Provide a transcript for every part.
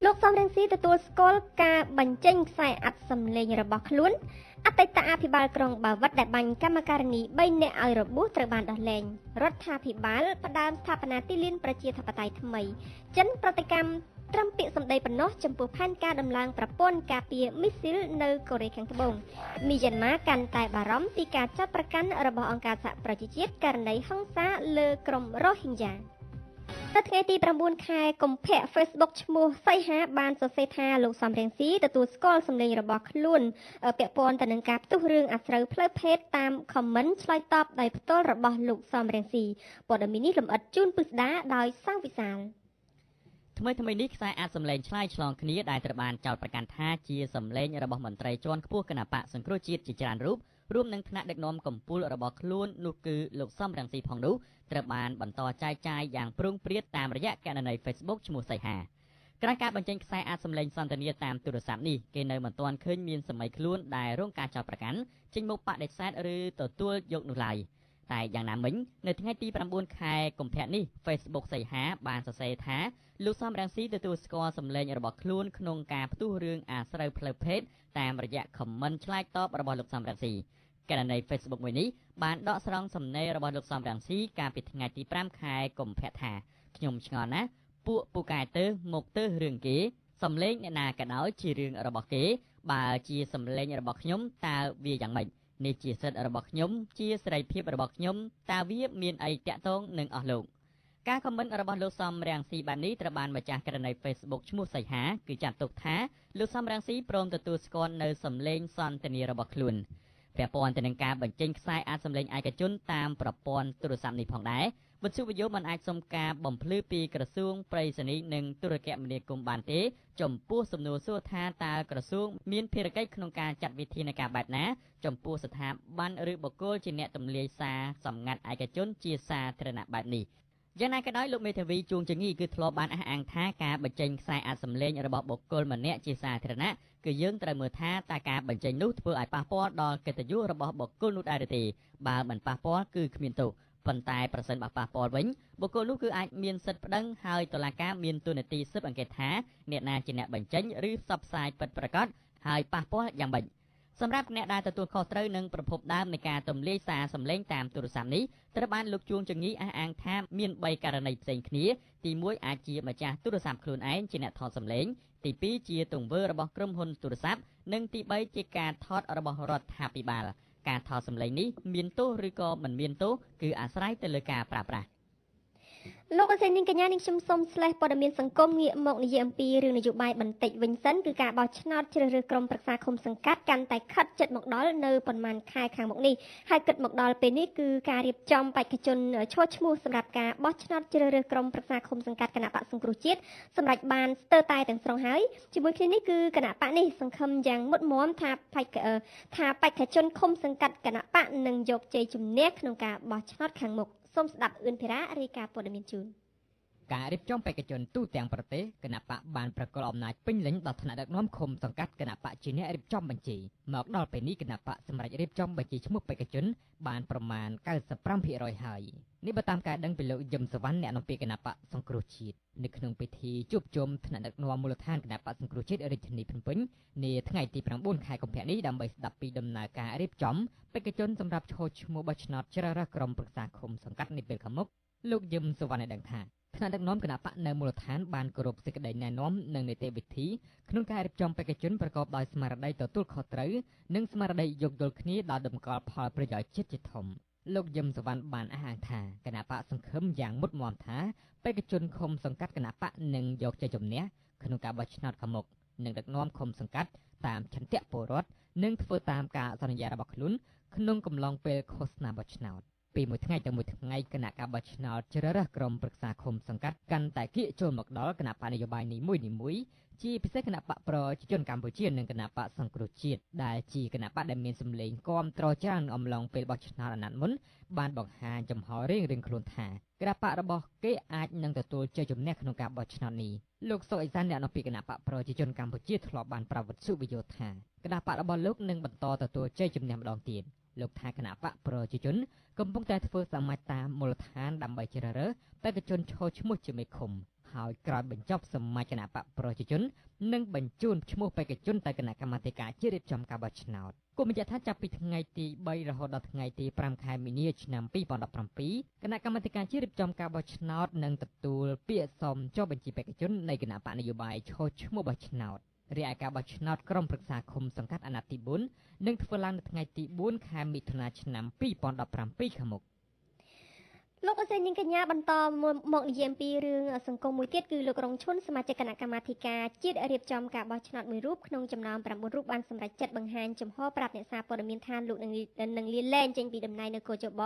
លោកសំរងស៊ីទទួលស្គាល់ការបញ្ចេញខ្សែអត្ថសម្លេងរបស់ខ្លួនអតីតអភិបាលក្រុងបាវិតដែលបាញ់កម្មការិនី3នាក់ឲ្យរបួសត្រូវបានដោះលែងរដ្ឋាភិបាលផ្ដើមស្ថាបនាទីលានប្រជាធិបតេយ្យថ្មីចិនប្រតិកម្មត្រឹមពាក្យសម្ដីប៉ុណ្ណោះចំពោះផែនការដំឡើងប្រព័ន្ធការពារមីស៊ីលនៅកូរ៉េខាងត្បូងមីយ៉ាន់ម៉ាកាន់តែបារម្ភពីការចាប់ប្រកាន់របស់អង្គការសហប្រជាជាតិករណីហិង្សាលើក្រុមរ៉ូហីងយ៉ានៅថ្ងៃទី9ខែកុម្ភៈ Facebook ឈ្មោះសីហាបានសរសេរថាលោកសំរងស៊ីទទួលស្គាល់សម្លេងរបស់ខ្លួនពាក់ព័ន្ធទៅនឹងការផ្ទុះរឿងអាស្រូវផ្លូវភេទតាម comment ឆ្លើយតបដោយផ្ទាល់របស់លោកសំរងស៊ីព័ត៌មាននេះលម្អិតជូនពិស្ដាដោយសាវវិសាលថ្មីនេះខ្សែអាចសម្លេងឆ្លើយឆ្លងគ្នាដែលត្រូវបានចោទប្រកាន់ថាជាសម្លេងរបស់មន្ត្រីជាន់ខ្ពស់គណបកសង្គ្រោះជាតិជាច្រើនរូបរួមនឹងថ្នាក់ដឹកនាំកម្ពុជារបស់ខ្លួននោះគឺលោកសំរងស៊ីផងនោះត្រូវបានបន្តចែកចាយយ៉ាងព្រោងព្រាតតាមរយៈគណនី Facebook ឈ្មោះសីហាក្រោយការបញ្ចេញខ្សែអាចសម្លេងសន្ទនាតាមទូរស័ព្ទនេះគេនៅមិនទាន់ឃើញមានសម័យខ្លួនដែលរងការចោទប្រកាន់ចេញមកបដិសេធឬទទួលយកនោះឡើយតែយ៉ាងណាមិញនៅថ្ងៃទី9ខែកុម្ភៈនេះ Facebook សីហាបានសរសេរថាលោកសំរងស៊ីទទួលស្គាល់សម្លេងរបស់ខ្លួនក្នុងការផ្ទុះរឿងអាស្រូវផ្លូវភេទតាមរយៈ comment ឆ្លើយតបរបស់លោកសំរងស៊ីគណនី Facebook មួយនេះបានដកស្រង់សំណេររបស់លោកសំរងស៊ីកាលពីថ្ងៃទី5ខែកុម្ភៈថាខ្ញុំឆ្ងល់ណាស់ពួកពូកែទៅមកទៅរឿងគេសំលេងអ្នកណាក៏ដោយជារឿងរបស់គេបើជាសំលេងរបស់ខ្ញុំតើវាយ៉ាងម៉េចនេះជាសិទ្ធិរបស់ខ្ញុំជាសេរីភាពរបស់ខ្ញុំតើវាមានអីតាក់ទងនឹងអស់លោកការខមមិនរបស់លោកសំរងស៊ីបែបនេះត្រូវបានម្ចាស់ករណី Facebook ឈ្មោះសីហាគឺចាត់ទុកថាលោកសំរងស៊ីព្រមទទួលស្គាល់នៅសំលេងសន្ទនារបស់ខ្លួនពាក់ព័ន្ធទៅនឹងការបញ្ចេញខ្សែអាចសម្លេងឯកជនតាមប្រព័ន្ធទូរស័ព្ទនេះផងដែរវិទ្យុវិទ្យុមិនអាចសុំការបំភ្លឺពីក្រសួងប្រៃសណីនិងទូរគមនាគមន៍បានទេចំពោះសំណួរសួរថាតើក្រសួងមានភារកិច្ចក្នុងការចាត់វិធានការបែបណាចំពោះស្ថាប័នឬបុគ្គលជាអ្នកទម្លាយសារសម្ងាត់ឯកជនជាសាធារណៈបែបនេះយ៉ាងណាក៏ដោយលោកមេធាវីជួងជងីគឺធ្លាប់បានអះអាងថាការបញ្ចេញខ្សែអាចសម្លេងរបស់បុគ្គលម្នាក់ជាសាធារណៈគឺយើងត្រូវមើលថាតើការបញ្ចេញនោះធ្វើឲ្យប៉ះពាល់ដល់កិត្តិយសរបស់បុគ្គលនោះដែរឬទេបើមិនប៉ះពាល់គឺគ្មានទោសប៉ុន្តែប្រសិនបើប៉ះពាល់វិញបុគ្គលនោះគឺអាចមានសិទ្ធិប្តឹងហើយតុលាការមានទូនាទីស៊ើបអង្កេតថាអ្នកណាជាអ្នកបញ្ចេញឬផ្សព្វផ្សាយពិតប្រាកដហើយប៉ះពាល់យ៉ាងម៉េចសម្រាប់អ្នកដែលទទួលខុសត្រូវនឹងប្រភពដើមនៃការទម្លាយសារសម្លេងតាមទូរស័ព្ទនេះត្រូវបានលោកជួងជងីអះអាងថាមាន3ករណីផ្សេងគ្នាទី1អាចជាម្ចាស់ទូរស័ព្ទខ្លួនឯងជាអ្នកថតសម្លេងទី2ជាទង្វើរបស់ក្រុមហ៊ុនទូរស័ព្ទនិងទី3ជាការថតរបស់រដ្ឋាភិបាលការថតសម្លេងនេះមានទោសឬក៏មិនមានទោសគឺអាស្រ័យទៅលើការប្រើប្រាស់លោកអសេនីកញ្ញានឹងខ្ញុំសូមស្លេះព័ត៌មានសង្គមងាកមកនិយាយអំពីរឿងនយោបាយបន្តិចវិញសិនគឺការបោះឆ្នោតជ្រើសរើសក្រុមប្រឹក្សាឃុំសង្កាត់កាន់តែខិតជិតមកដល់នៅប្រមាណខែខាងមុខនេះហើយគិតមកដល់ពេលនេះគឺការរៀបចំបេក្ខជនឈរឈ្មោះសម្រាប់ការបោះឆ្នោតជ្រើសរើសក្រុមប្រឹក្សាឃុំសង្កាត់គណៈបកសង្គ្រោះជាតិសម្រាប់បានស្ទើរតែទាំងស្រុងហើយជាមួយគ្នានេះគឺគណៈបកនេះសង្ឃឹមយ៉ាងមុតមមថាបេក្ខជនឃុំសង្កាត់គណៈបកនឹងយកជ័យជំនះក្នុងការបោះឆ្នោតខាងមុខសូមស្ដាប់អឿនភិរារាយការណ៍ព័ត៌មានជូនការរៀបចំបេក្ខជនទូទាំងប្រទេសគណៈបកបានប្រកល់អំណាចពេញលេញដល់ថ្នាក់ដឹកនាំឃុំសង្កាត់គណៈបកជាអ្នករៀបចំបញ្ជីមកដល់ពេលនេះគណៈបកសម្រាប់រៀបចំបញ្ជីឈ្មោះបេក្ខជនបានប្រមាណ 95% ហើយនេះបើតាមការដឹងពីលោកយឹមសវណ្ណអ្នកនាំពាក្យគណៈបកសង្គ្រោះជាតិនៅក្នុងពិធីជួបជុំថ្នាក់ដឹកនាំមូលដ្ឋានគណៈបកសង្គ្រោះជាតិរាជធានីភ្នំពេញនាថ្ងៃទី9ខែកុម្ភៈនេះដើម្បីស្ដាប់ពីដំណើរការរៀបចំបេក្ខជនសម្រាប់ឈរឈ្មោះបោះឆ្នោតជ្រើសរើសក្រុមប្រឹក្សាឃុំសង្កាត់នាពេលខាងមុខលោកយឹមសវណ្ណបានដឹងថាថ្នាក់ដឹកនាំគណៈបកនៅមូលដ្ឋានបានគោរពសេចក្តីណែនាំនិងនីតិវិធីក្នុងការរៀបចំបេក្ខជនប្រកបដោយស្មារតីទទួលខុសត្រូវនិងស្មារតីយោគយល់គ្នាដល់ដំណើរផលប្រយោជន៍ជាតិជាធំលោកយឹមសវណ្ណបានអះអាងថាគណៈបកសង្ឃឹមយ៉ាងមុតមមថាបេក្ខជនឃុំសង្កាត់គណៈបកនឹងយកជ័យជំនះក្នុងការបោះឆ្នោតខាងមុខនិងដឹកនាំឃុំសង្កាត់តាមឆន្ទៈពលរដ្ឋនិងធ្វើតាមការសន្យារបស់ខ្លួនក្នុងកំឡុងពេលឃោសនាបោះឆ្នោតពីមួយថ្ងៃទៅមួយថ្ងៃគណៈការបោះឆ្នោតជ្រើសរើសក្រុមប្រឹក្សាឃុំសង្កាត់កាន់តែគៀកចូលមកដល់គណៈបកនយោបាយនីមួយៗជាពិសេសគណៈបកប្រជាជនកម្ពុជានិងគណៈបកសង្គ្រោះជាតិដែលជាគណៈបកដែលមានសម្លេងគាំទ្រច្រើនអំឡុងពេលបោះឆ្នោតអាណត្តិមុនបានបង្ហាញចំហរៀងៗខ្លួនថាគណៈបករបស់គេអាចនឹងទទួលជ័យជំនះក្នុងការបោះឆ្នោតនេះលោកសុកអេសានអ្នកនាំពាក្យគណៈបកប្រជាជនកម្ពុជាធ្លាប់បានប្រវត្តិសុវិយោថាគណៈបករបស់លោកនឹងបន្តទទួលជ័យជំនះម្ដងទៀតលោកថាគណៈបកប្រជាជនកំពុងតែធ្វើសមាជតាមមូលដ្ឋានដើម្បីជ្រើសរើសបេក្ខជនឈរឈ្មោះជាមេឃុំ ហើយក្រោយបញ្ចប់សមាជគណៈបកប្រជាជននឹងបញ្ជូនឈ្មោះបេក្ខជនទៅគណៈកម្មាធិការជាតិរៀបចំការបោះឆ្នោតគូបញ្ជាក់ថាចាប់ពីថ្ងៃទី3រហូតដល់ថ្ងៃទី5ខែមីនាឆ្នាំ2017គណៈកម្មាធិការជាតិរៀបចំការបោះឆ្នោតនឹងទទួលពាក្យសុំចុះបញ្ជីបេក្ខជននៃគណៈបកនយោបាយឈរឈ្មោះបោះឆ្នោតរាយការណ៍ការបោះឆ្នោតក្រុមប្រឹក្សាឃុំសង្កាត់អាណត្តិទី4នឹងធ្វើឡើងនៅថ្ងៃទី4ខែមិថុនាឆ្នាំ2017ខាងមុខលោកអសេញនាងកញ្ញាបន្តមកនិយាយអំពីរឿងសង្គមមួយទៀតគឺលោករងឈុនសមាជិកគណៈកម្មាធិការជាតិរៀបចំការបោះឆ្នោតមួយរូបក្នុងចំណោម9រូបបានសម្រេចចិត្តបង្ហាញចំហប្រាប់អ្នកសារព័ត៌មានថាលោកនឹងលាលែងចេញពីតំណែងនៅកោជប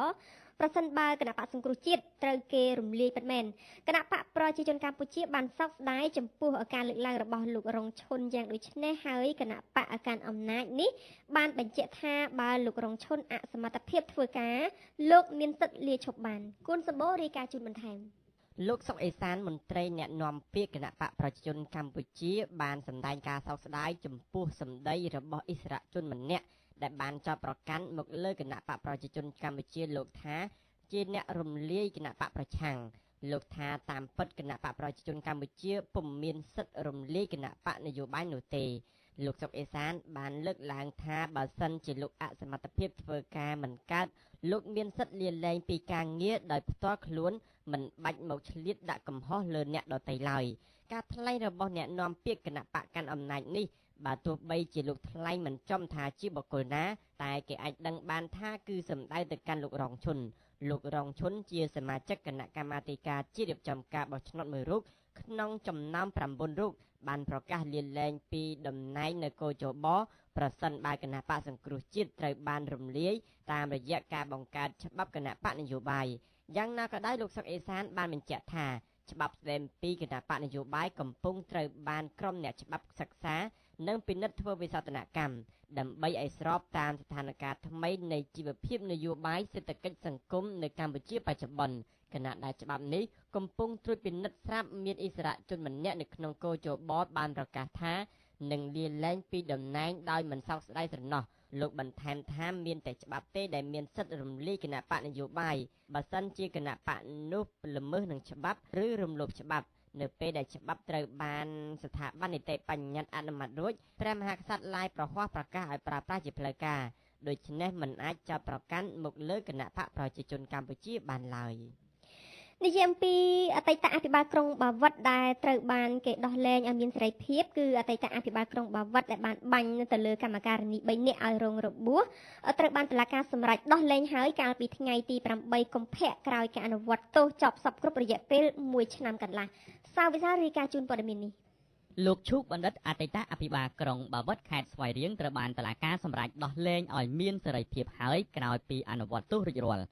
ប្រសិនបើគណៈបកសង្គ្រោះជាតិត្រូវគេរំលាយពិតមែនគណៈបកប្រជាជនកម្ពុជាបានសោកស្ដាយចំពោះការលើកឡើងរបស់លោករងឈុនយ៉ាងដូចនេះហើយគណៈបកកាន់អំណាចនេះបានបញ្ជាក់ថាបើលោករងឈុនអសមត្ថភាពធ្វើការលោកមានសិទ្ធិលាឈប់បានគុណសម្បូររាយការណ៍ជូនបន្ថែមលោកសុកអេសានមន្ត្រីអ្នកនាំពាក្យគណៈបកប្រជាជនកម្ពុជាបានសម្ដែងការសោកស្ដាយចំពោះសម្ដីរបស់អិសរាជជនម្នាក់ដែលបានចោទប្រកាន់មកលើគណៈបកប្រជាជនកម្ពុជាលោកថាជាអ្នករំលាយគណៈបកប្រឆាំងលោកថាតាមពិតគណៈបកប្រជាជនកម្ពុជាពុំមានសិទ្ធិរំលាយគណៈបកនយោបាយនោះទេលោកសុកអេសានបានលើកឡើងថាបើសិនជាលោកអសមត្ថភាពធ្វើការមិនកើតលោកមានសិទ្ធិលាលែងពីការងារដោយផ្ទាល់ខ្លួនមិនបាច់មកឆ្លៀតដាក់កំហុសលើអ្នកដទៃឡើយការថ្លែងរបស់អ្នកនាំពាក្យគណៈបកកាន់អំណាចនេះបើទោះបីជាលោកថ្លែងមិនចំថាជាបុគ្គលណាតែគេអាចដឹងបានថាគឺសម្ដៅទៅកាន់លោករងឈុនលោករងឈុនជាសមាជិកគណៈកម្មាធិការជាតិរៀបចំការបោះឆ្នោតមួយរូបក្នុងចំណោម9រូបបានប្រកាសលាលែងពីតំណែងនៅកោជបប្រសិនបើគណៈបកសង្គ្រោះជាតិត្រូវបានរំលាយតាមរយៈការបង្កើតច្បាប់គណៈបកនយោបាយយ៉ាងណាក៏ដោយលោកសុកអេសានបានបញ្ជាក់ថាច្បាប់ស្ដីពីគណៈបកនយោបាយកំពុងត្រូវបានក្រុមអ្នកច្បាប់សិក្សានិងពិនិត្យធ្វើវិសោធនកម្មដើម្បីឲ្យស្របតាមស្ថានភាពថ្មីនៃជីវភាពនយោបាយសេដ្ឋកិច្ចសង្គមនៅកម្ពុជាបច្ចុប្បន្នគណៈដែលច្បាប់នេះកំពុងត្រួតពិនិត្យស្រាប់មានអិសរាជជនម្នាក់នៅក្នុងកោជបបានប្រកាសថានឹងលាលែងពីតំណែងដោយមិនសោកស្ដាយស្រណោះលោកបន្ថែមថាមានតែច្បាប់ទេដែលមានសិទ្ធិរំលាយគណៈបកនយោបាយបើសិនជាគណៈបកនោះល្មើសនឹងច្បាប់ឬរំលោភច្បាប់នៅពេលដែលច្បាប់ត្រូវបានស្ថាប័ននីតិបញ្ញត្តិអនុម័តរួចព្រះមហាក្សត្រឡាយប្រកាសឲ្យប្រើប្រាស់ជាផ្លូវការដូច្នេះមិនអាចចោទប្រកាន់មកលើគណៈបកប្រជាជនកម្ពុជាបានឡើយនិយាយអំពីអតីតអភិបាលក្រុងបាវិតដែលត្រូវបានគេដោះលែងឲ្យមានសេរីភាពគឺអតីតអភិបាលក្រុងបាវិតដែលបានបាញ់ទៅលើកម្មការិនី3នាក់ឲ្យរងរបួសត្រូវបានតុលាការសម្រេចដោះលែងហើយកាលពីថ្ងៃទី8កុម្ភៈក្រោយការអនុវត្តទោសចប់សពគ្រប់រយៈពេល1ឆ្នាំកន្លះសាវិសារាយការណ៍ជូនព័ត៌មាននេះលោកឈូកបណ្ឌិតអតីតអភិបាលក្រុងបាវិតខេត្តស្វាយរៀងត្រូវបានតុលាការសម្រេចដោះលែងឲ្យមានសេរីភាពហើយក្រោយពីអនុវត្តទោសរួចរាល់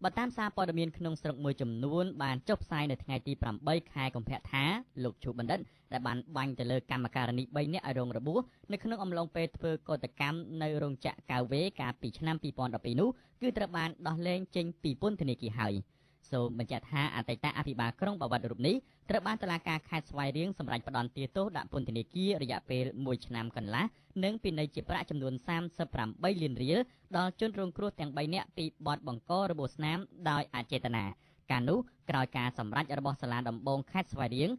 បើតាមសារព័ត៌មានក្នុងស្រុកមួយចំនួនបានចុះផ្សាយនៅថ្ងៃទី8ខែកុម្ភៈថាលោកឈូបណ្ឌិតដែលបានបាញ់ទៅលើកម្មការិនី3នាក់ឲ្យរងរបួសនៅក្នុងអំឡុងពេលធ្វើកោតកម្មនៅរោងចក្រកាវេកាលពីឆ្នាំ2012នោះគឺត្រូវបានដោះលែងចេញពីពន្ធនាគារហើយសូមបញ្ជាក់ថាអតីតអភិបាលក្រុងបាវិតរូបនេះត្រូវបានតុលាការខេត្តស្វាយរៀងសម្រេចផ្តន្ទាទោសដាក់ពន្ធនាគាររយៈពេល1ឆ្នាំកន្លះនិងពិន័យជាប្រាក់ចំនួន38លានរៀលដល់ជនរងគ្រោះទាំង3នាក់ពីបទបង្ករបួសស្នាមដោយអចេតនាការនោះក្រោយការសម្រេចរបស់សាលាដំបងខេត្តស្វាយរៀង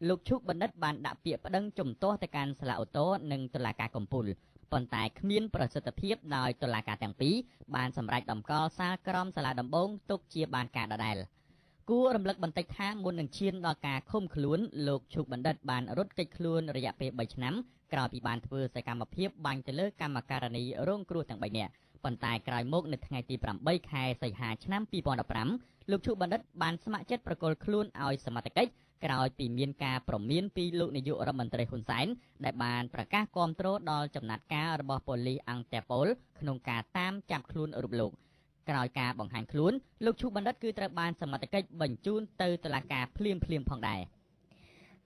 លោកឈូកបណ្ឌិតបានដាក់ពាក្យប្តឹងជំទាស់ទៅកាន់សាលាឧទ្ធរណ៍និងតុលាការកំពូលប៉ុន្តែគ្មានប្រសិទ្ធភាពដោយតុលាការទាំងពីរបានសម្រេចដំកល់សាលក្រមសាលាដំបងទុកជាបានការដដែលគួររំលឹកបន្តិចថាមុននឹងឈានដល់ការឃុំខ្លួនលោកឈូកបណ្ឌិតបានរត់គេចខ្លួនរយៈពេល3ឆ្នាំក្រោយពីបានធ្វើសកម្មភាពបាញ់ទៅលើកម្មការិនីរងគ្រោះទាំង3នាក់ប៉ុន្តែក្រោយមកនៅថ្ងៃទី8ខែសីហាឆ្នាំ2015លោកឈូកបណ្ឌិតបានស្ម័គ្រចិត្តប្រគល់ខ្លួនឲ្យសមត្ថកិច្ចក្រោយពីមានការព្រមានពីលោកនាយករដ្ឋមន្ត្រីហ៊ុនសែនដែលបានប្រកាសគាំទ្រដល់ចំណាត់ការរបស់ប៉ូលីសអន្តរប៉ូលក្នុងការតាមចាប់ខ្លួនរូបលោកក្រោយការបង្ហាញខ្លួនលោកឈូបណ្ឌិតគឺត្រូវបានសមត្ថកិច្ចបញ្ជូនទៅតុលាការភ្លាមផងដែរ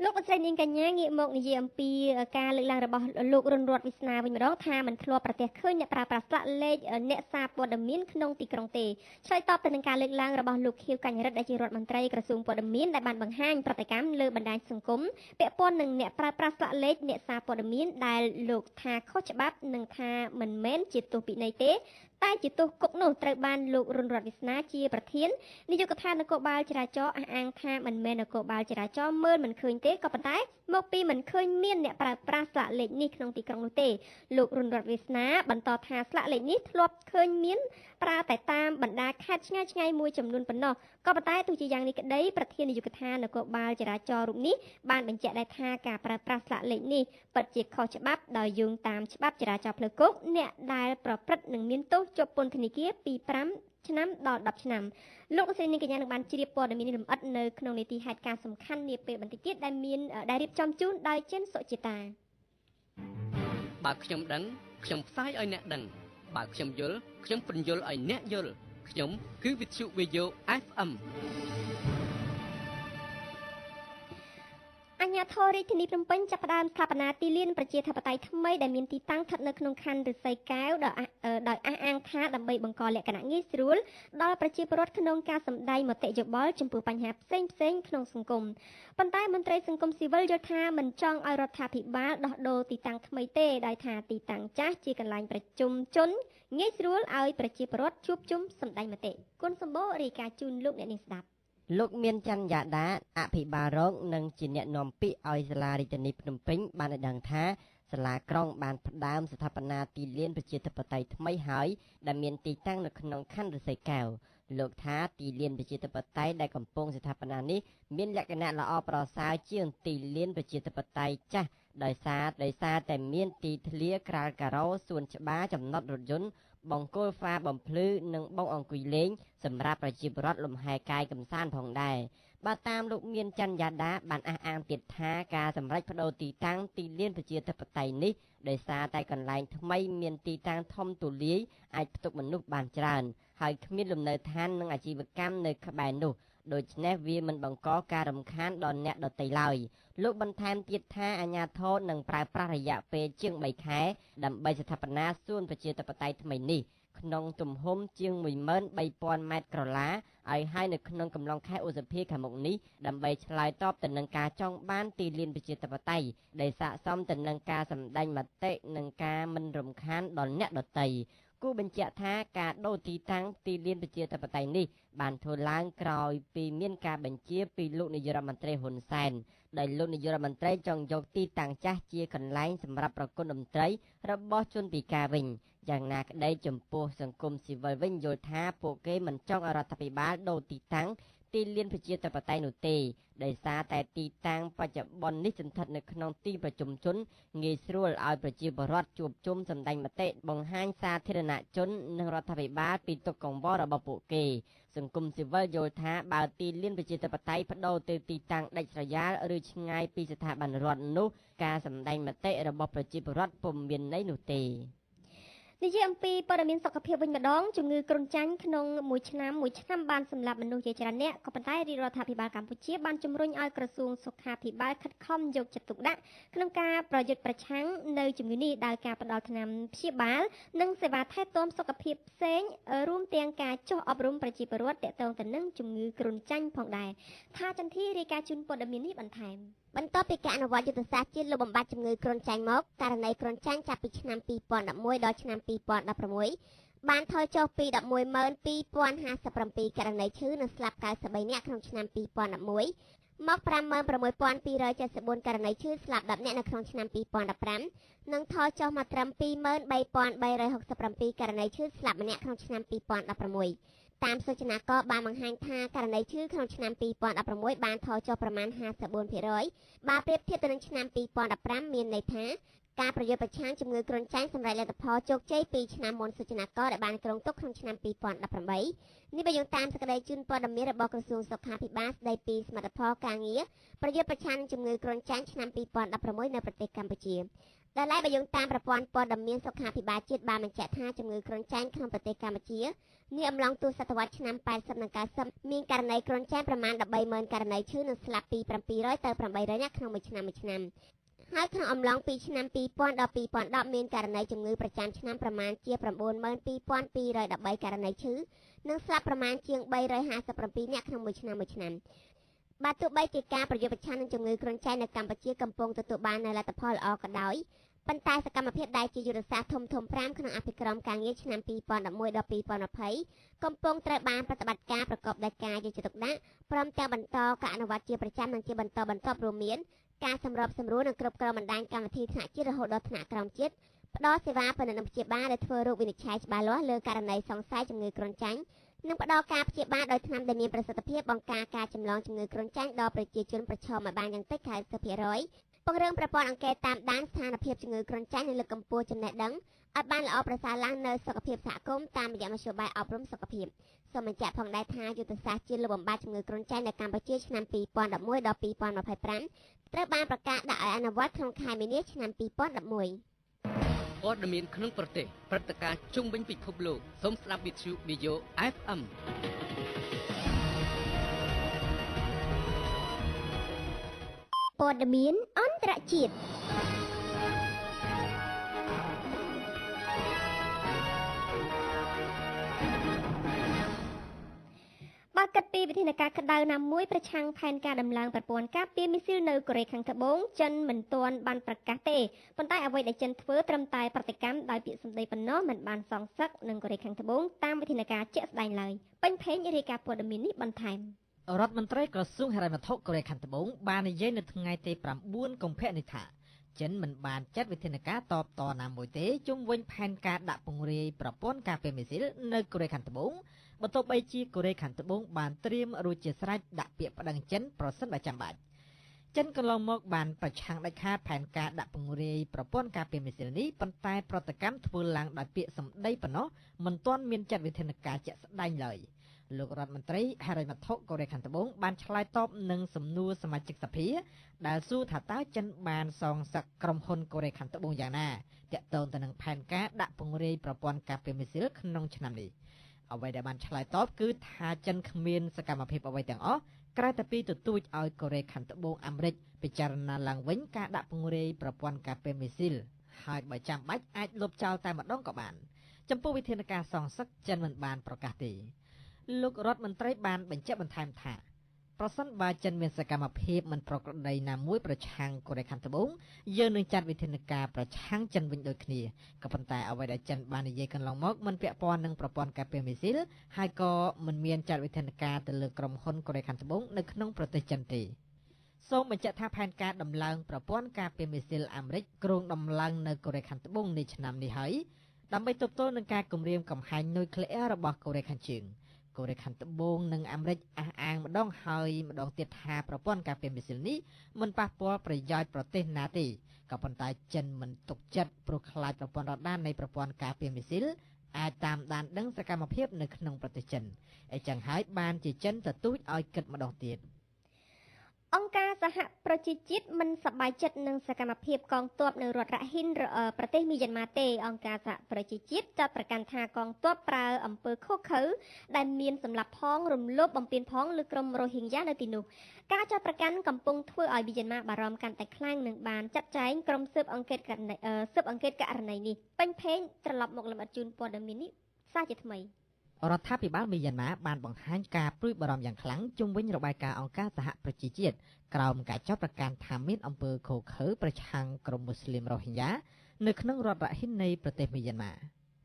លោកអស្ចារ្យនាងកញ្ញាងាកមកនិយាយអំពីការលើកឡើងរបស់លោករុនរតវិស្នាវិញម្ដងថាមិនធ្លាប់ប្រទះឃើញអ្នកប្រើប្រាស់ស្លាកលេខអ្នកសារព័ត៌មានក្នុងទីក្រុងទេឆ្លើយតបទៅនឹងការលើកឡើងរបស់លោកខៀវកញ្ញរិទ្ធដែលជារដ្ឋមន្ត្រីក្រសួងព័ត៌មានដែលបានបង្ហាញប្រតិកម្មលើបណ្ដាញសង្គមពាក់ព័ន្ធនឹងអ្នកប្រើប្រាស់ស្លាកលេខអ្នកសារព័ត៌មានដែលលោកថាខុសច្បាប់និងថាមិនមែនជាទោសពិន័យទេ តែជាទោសគុកនោះត្រូវបានលោករុនរតន៍វាសនាជាប្រធាននាយកដ្ឋាននគរបាលចរាចរណ៍អះអាងថាមិនមែននគរបាលចរាចរណ៍មើលមិនឃើញទេក៏ប៉ុន្តែមកពីមិនឃើញមានអ្នកប្រើប្រាស់ស្លាកលេខនេះក្នុងទីក្រុងនោះទេលោករុនរតន៍វាសនាបន្តថាស្លាកលេខនេះធ្លាប់ឃើញមានប្រើតែតាមបណ្ដាខេត្តឆ្ងាយៗមួយចំនួនប៉ុណ្ណោះក៏ប៉ុន្តែទោះជាយ៉ាងនេះក្តីប្រធាននាយកដ្ឋាននគរបាលចរាចរណ៍រូបនេះបានបញ្ជាក់ដែរថាការប្រើប្រាស់ស្លាកលេខនេះពិតជាខុសច្បាប់ដោយយោងតាមច្បាប់ចរាចរណ៍ផ្លូវគោកអ្នកដែលប្រព្រឹត្តនឹងមានទោសជាប់ពន្ធនាគារពី5ឆ្នាំដល់10ឆ្នាំលោកលោកស្រីនាងកញ្ញានឹងបានជ្រាបព័ត៌មាននេះលម្អិតនៅក្នុងនីតិហេតុការណ៍សំខាន់នាពេលបន្តិចទៀតដែលរៀបចំជូនដោយចិនសុជាតាបើខ្ញុំដឹងខ្ញុំផ្សាយឲ្យអ្នកដឹងបើខ្ញុំយល់ខ្ញុំពន្យល់ឲ្យអ្នកយល់ខ្ញុំគឺវិទ្យុវីយ៉ូ FM អញ្ញាធររាជធានីភ្នំពេញចាប់ផ្ដើមស្ថាបនាទីលានប្រជាធិបតេយ្យថ្មីដែលមានទីតាំងស្ថិតនៅក្នុងខណ្ឌឫស្សីកែវដោយអះអាងថាដើម្បីបង្កលក្ខណៈងាយស្រួលដល់ប្រជាពលរដ្ឋក្នុងការសម្ដែងមតិយោបល់ចំពោះបញ្ហាផ្សេងៗក្នុងសង្គមប៉ុន្តែមន្ត្រីសង្គមស៊ីវិលយល់ថាមិនចង់ឲ្យរដ្ឋាភិបាលដោះដូរទីតាំងថ្មីទេដោយថាទីតាំងចាស់ជាកន្លែងប្រជុំជនងាយស្រួលឲ្យប្រជាពលរដ្ឋជួបជុំសម្ដែងមតិគុណសម្បូររាយការណ៍ជូនលោកអ្នកនាងស្ដាប់លោកមានច័ន្ទយ៉ាដាអភិបាលរងនិងជាអ្នកនាំពាក្យឲ្យសាលារាជធានីភ្នំពេញបានឲ្យដឹងថាសាលាក្រុងបានផ្ដើមស្ថាបនាទីលានប្រជាធិបតេយ្យថ្មីហើយដែលមានទីតាំងនៅក្នុងខណ្ឌឫស្សីកែវលោកថាទីលានប្រជាធិបតេយ្យដែលកំពុងស្ថាបនានេះមានលក្ខណៈល្អប្រសើរជាងទីលានប្រជាធិបតេយ្យចាស់ដោយសារតែមានទីធ្លាក្រាលការ៉ូសួនច្បារចំណតរថយន្តបង្គោលហ្វាបំភ្លឺនិងបោកអង្គុយលេងសម្រាប់ប្រជាពលរដ្ឋលំហែកាយកម្សាន្តផងដែរបើតាមលោកមានច័ន្ទយ៉ាដាបានអះអាងទៀតថាការសម្រេចបដូរទីតាំងទីលានប្រជាធិបតេយ្យនេះដោយសារតែកន្លែងថ្មីមានទីតាំងធំទូលាយអាចផ្ទុកមនុស្សបានច្រើនហើយគ្មានលំនៅឋាននិងអាជីវកម្មនៅក្បែរនោះដូច្នេះវាមិនបង្កការរំខានដល់អ្នកដទៃឡើយលោកបន្ថែមទៀតថាអាជ្ញាធរនឹងប្រើប្រាស់រយៈពេលជាង3ខែដើម្បីស្ថាបនាសួនប្រជាធិបតេយ្យថ្មីនេះក្នុងទំហំជាង 13,000 ម៉ែត្រក្រឡាឲ្យហើយនៅក្នុងកំឡុងខែឧសភាខាងមុខនេះដើម្បីឆ្លើយតបទៅនឹងការចង់បានទីលានប្រជាធិបតេយ្យដែលស័ក្តិសមទៅនឹងការសម្ដែងមតិនិងការមិនរំខានដល់អ្នកដទៃគូបញ្ជាក់ថាការដូរទីតាំងទីលានប្រជាធិបតេយ្យនេះបានធ្វើឡើងក្រោយពីមានការបញ្ជាពីលោកនាយរដ្ឋមន្ត្រីហ៊ុនសែនដែលលោកនាយរដ្ឋមន្ត្រីចង់យកទីតាំងចាស់ជាកន្លែងសម្រាប់ប្រគំតន្ត្រីរបស់ជនពិការវិញយ៉ាងណាក្តីចំពោះសង្គមស៊ីវិលវិញយល់ថាពួកគេមិនចង់ឲ្យរដ្ឋាភិបាលដូរទីតាំងទីលានប្រជាធិបតេយ្យនោះទេដោយសារតែទីតាំងបច្ចុប្បន្ននេះស្ថិតនៅក្នុងទីប្រជុំជនងាយស្រួលឲ្យប្រជាពលរដ្ឋជួបជុំសម្ដែងមតិបង្ហាញសាធារណជននិងរដ្ឋាភិបាលពីទុក្ខកង្វល់របស់ពួកគេសង្គមស៊ីវិលយល់ថាបើទីលានប្រជាធិបតេយ្យបដូរទៅទីតាំងដាច់ស្រយាលឬឆ្ងាយពីស្ថាប័នរដ្ឋនោះការសម្ដែងមតិរបស់ប្រជាពលរដ្ឋពុំមានន័យនោះទេនិយាយអំពីព័ត៌មានសុខភាពវិញម្ដងជំងឺគ្រុនចាញ់ក្នុងមួយឆ្នាំបានសម្លាប់មនុស្សជាច្រើនអ្នកក៏ប៉ុន្តែរាជរដ្ឋាភិបាលកម្ពុជាបានជំរុញឲ្យក្រសួងសុខាភិបាលខិតខំយកចិត្តទុកដាក់ក្នុងការប្រយុទ្ធប្រឆាំងនៅជំងឺនេះដោយការផ្តល់ថ្នាំព្យាបាលនិងសេវាថែទាំសុខភាពផ្សេងរួមទាំងការចុះអប់រំប្រជាពលរដ្ឋទាក់ទងទៅនឹងជំងឺគ្រុនចាញ់ផងដែរថាចន្ទធីរាយការណ៍ជូនព័ត៌មាននេះបន្ថែមបន្ទាប់ពីការអនុវត្តយុទ្ធសាស្ត្រជាតិលើបំបាត់ជំងឺគ្រុនចាញ់មកករណីគ្រុនចាញ់ចាប់ពីឆ្នាំ2011ដល់ឆ្នាំ2016បានថយចុះពី 112,057 ករណីឈឺនិងស្លាប់93នាក់ក្នុងឆ្នាំ2011មក 56,274 ករណីឈឺស្លាប់10នាក់នៅក្នុងឆ្នាំ2015និងថយចុះមកត្រឹម 23,367 ករណីឈឺស្លាប់ម្នាក់ក្នុងឆ្នាំ2016តាមសូចនាករបានបង្ហាញថាករណីឈឺក្នុងឆ្នាំ2016បានថយចុះប្រមាណ 54% បើប្រៀបធៀបទៅនឹងឆ្នាំ2015មានន័យថាការប្រយុទ្ធប្រឆាំងជំងឺគ្រុនចាញ់សម្រាប់លទ្ធផលជោគជ័យពីឆ្នាំមុនសូចនាករដែលបានគ្រោងទុកក្នុងឆ្នាំ2018នេះបើយោងតាមសេចក្តីជូនព័ត៌មានរបស់ក្រសួងសុខាភិបាលស្តីពីសមិទ្ធផលការងារប្រយុទ្ធប្រឆាំងជំងឺគ្រុនចាញ់ឆ្នាំ2016នៅប្រទេសកម្ពុជាដែលឡែកបើយោងតាមប្រព័ន្ធព័ត៌មានសុខាភិបាលជាតិបានបញ្ជាក់ថាជំងឺគ្រុនចាញ់ក្នុងប្រទេសកម្ពុជានាអំឡុងទសតវត្សឆ្នាំ80និង90មានករណីគ្រុនចាញ់ប្រមាណ 130,000 ករណីឈឺនិងស្លាប់ពី700ទៅ800នាក់ក្នុងមួយឆ្នាំហើយក្នុងអំឡុងពីឆ្នាំ2000ដល់2010មានករណីជំងឺប្រចាំឆ្នាំប្រមាណជា 92,213 ករណីឈឺនិងស្លាប់ប្រមាណជាង357នាក់ក្នុងមួយឆ្នាំបាទទោះបីជាការប្រយុទ្ធប្រឆាំងនឹងជំងឺគ្រុនចាញ់នៅកម្ពុជាកំពុងទទួលបាននូវលទ្ធផលល្អក៏ដោយ ប៉ុន្តែសកម្មភាពដែលជាយុទ្ធសាស្ត្រធំៗ5ក្នុងអភិក្រមការងារឆ្នាំ2011ដល់2020កំពុងត្រូវបានប្រតិបត្តិការប្រកបដោយការយកចិត្តទុកដាក់ព្រមទាំងបន្តការអនុវត្តជាប្រចាំនិងជាបន្តបន្ទាប់រួមមានការសម្របសម្រួលនិងគ្រប់គ្រងបណ្ដាញកម្មវិធីថ្នាក់ជាតិរហូតដល់ថ្នាក់ក្រោមជាតិផ្ដល់សេវាពិនិត្យនិងព្យាបាលដែលធ្វើរោគវិនិច្ឆ័យច្បាស់លាស់លើករណីសង្ស័យជំងឺគ្រុនចាញ់និងផ្ដល់ការព្យាបាលដោយថ្នាំដែលមានប្រសិទ្ធភាពបង្ការការចម្លងជំងឺគ្រុនចាញ់ដល់ប្រជាជនប្រឈមឲ្យបានយ៉ាងតិច90%ពង្រឹងប្រព័ន្ធអង្កេតតាមដានស្ថានភាពជំងឺគ្រុនចាញ់និងលើកកម្ពស់ចំណេះដឹងឲ្យបានល្អប្រសើរឡើងនៅសុខភាពសហគមន៍តាមរយៈមធ្យោបាយអប់រំសុខភាពសូមបញ្ជាក់ផងដែរថាយុទ្ធសាស្ត្រជាតិលើបំបាត់ជំងឺគ្រុនចាញ់នៅកម្ពុជាឆ្នាំ2011ដល់2025ត្រូវបានប្រកាសដាក់ឲ្យអនុវត្តក្នុងខែមីនាឆ្នាំ2011ព័ត៌មានក្នុងប្រទេសព្រឹត្តិការណ៍ជុំវិញពិភពលោកសូមស្ដាប់វិទ្យុ Video FM ព័ត៌មានអន្តរជាតិបើគិតពីវិធានការក្តៅណាមួយប្រឆាំងផែនការដំឡើងប្រព័ន្ធការពារមីស៊ីលនៅកូរ៉េខាងត្បូងចិនមិនទាន់បានប្រកាសទេប៉ុន្តែអ្វីដែលចិនធ្វើត្រឹមតែប្រតិកម្មដោយពាក្យសម្ដីប៉ុណ្ណោះមិនបានសងសឹកនឹងកូរ៉េខាងត្បូងតាមវិធានការជាក់ស្ដែងឡើយពេញភេងរាយការណ៍ព័ត៌មាននេះបន្ថែមរដ្ឋមន្ត្រីក្រសួងហិរញ្ញវត្ថុកូរ៉េខាងត្បូងបាននិយាយនៅថ្ងៃទី9កុម្ភៈនេះថាចិនមិនបានចាត់វិធានការតបតណាមួយទេជុំវិញផែនការដាក់ពង្រាយប្រព័ន្ធការពារមីស៊ីលនៅកូរ៉េខាងត្បូងបន្ទាប់បីជាកូរ៉េខាងត្បូងបានត្រៀមរួចជាស្រេចដាក់ពាក្យប្តឹងចិនប្រសិនបើចាំបាច់ចិនកន្លងមកបានប្រឆាំងដាច់ខាតផែនការដាក់ពង្រាយប្រព័ន្ធការពារមីស៊ីលនេះប៉ុន្តែប្រតិកម្មធ្វើឡើងដោយពាក្យសម្ដីប៉ុណ្ណោះមិនទាន់មានចាត់វិធានការជាក់ស្ដែងឡើយលោករដ្ឋមន្ត្រីហិរញ្ញវត្ថុកូរ៉េខាងត្បូងបានឆ្លើយតបនឹងសំណួរសមាជិកសភាដែលសួរថាតើចិនបានសងសឹកក្រុមហ៊ុនកូរ៉េខាងត្បូងយ៉ាងណាទាក់ទងទៅនឹងផែនការដាក់ពង្រាយប្រព័ន្ធការពារមីស៊ីលក្នុងឆ្នាំនេះអ្វីដែលបានឆ្លើយតបគឺថាចិនគ្មានសកម្មភាពអ្វីទាំងអស់ក្រៅតែពីទទូចឲ្យកូរ៉េខាងត្បូងអាមេរិកពិចារណាឡើងវិញការដាក់ពង្រាយប្រព័ន្ធការពារមីស៊ីលហើយបើចាំបាច់អាចលុបចោលតែម្ដងក៏បានចំពោះវិធានការសងសឹកចិនមិនបានប្រកាសទេលោករដ្ឋមន្ត្រីបានបញ្ជាក់បន្ថែមថាប្រសិនបើចិនមានសកម្មភាពមិនប្រក្រតីណាមួយប្រឆាំងកូរ៉េខាងត្បូងយើងនឹងចាត់វិធានការប្រឆាំងចិនវិញដូចគ្នាក៏ប៉ុន្តែអ្វីដែលចិនបាននិយាយកន្លងមកមិនពាក់ព័ន្ធនឹងប្រព័ន្ធការពារមីស៊ីលហើយក៏មិនមានចាត់វិធានការទៅលើក្រុមហ៊ុនកូរ៉េខាងត្បូងនៅក្នុងប្រទេសចិនទេសូមបញ្ជាក់ថាផែនការដំឡើងប្រព័ន្ធការពារមីស៊ីលអាមេរិកគ្រោងដំឡើងនៅកូរ៉េខាងត្បូងនៃឆ្នាំនេះហើយដើម្បីទប់ទល់នឹងការគំរាមកំហែងនុយក្លេអ៊ែររបស់កូរ៉េខាងជើងកូរ៉េខាងត្បូងនិងអាមេរិកអះអាងម្ដងហើយម្ដងទៀតថាប្រព័ន្ធការពារមីស៊ីលនេះមិនប៉ះពាល់ប្រយោជន៍ប្រទេសណាទេក៏ប៉ុន្តែចិនមិនទុកចិត្តព្រោះខ្លាចប្រព័ន្ធរ៉ាដាននៃប្រព័ន្ធការពារមីស៊ីលអាចតាមដានដឹងសកម្មភាពនៅក្នុងប្រទេសចិនអញ្ចឹងហើយបានជាចិនទទូចឲ្យគិតម្ដងទៀតអង្គការសហប្រជាជាតិមិនសប្បាយចិត្តនឹងសកម្មភាពកងទ័ពនៅរដ្ឋរ៉ាហ៊ីនប្រទេសមីយ៉ាន់ម៉ាទេអង្គការសហប្រជាជាតិចាត់ប្រកាន់ថាកងទ័ពប្រើអំពើខុសខើដែលមានសម្លាប់ផងរំលោភបំពានផងលើក្រុមរ៉ូហីងយ៉ានៅទីនោះការចាត់ប្រកាន់កំពុងធ្វើឲ្យមីយ៉ាន់ម៉ាបារម្ភកាន់តែខ្លាំងនិងបានចាត់ចែងក្រុមស៊ើបអង្កេតករណីនេះពេញភេងត្រឡប់មកលម្អិតជូនព័ត៌មាននេះសារជាថ្មីរដ្ឋាភិបាលមីយ៉ាន់ម៉ាបានបង្ហាញការព្រួយបារម្ភយ៉ាងខ្លាំងជុំវិញរបាយការណ៍អង្គការសហប្រជាជាតិក្រោមការចាប់ប្រកាន់ថាមានអំពើឃោរឃៅប្រឆាំងក្រុមមូស្លីមរ៉ូហីងយ៉ានៅក្នុងរដ្ឋរ៉ាហ៊ីននៃប្រទេសមីយ៉ាន់ម៉ា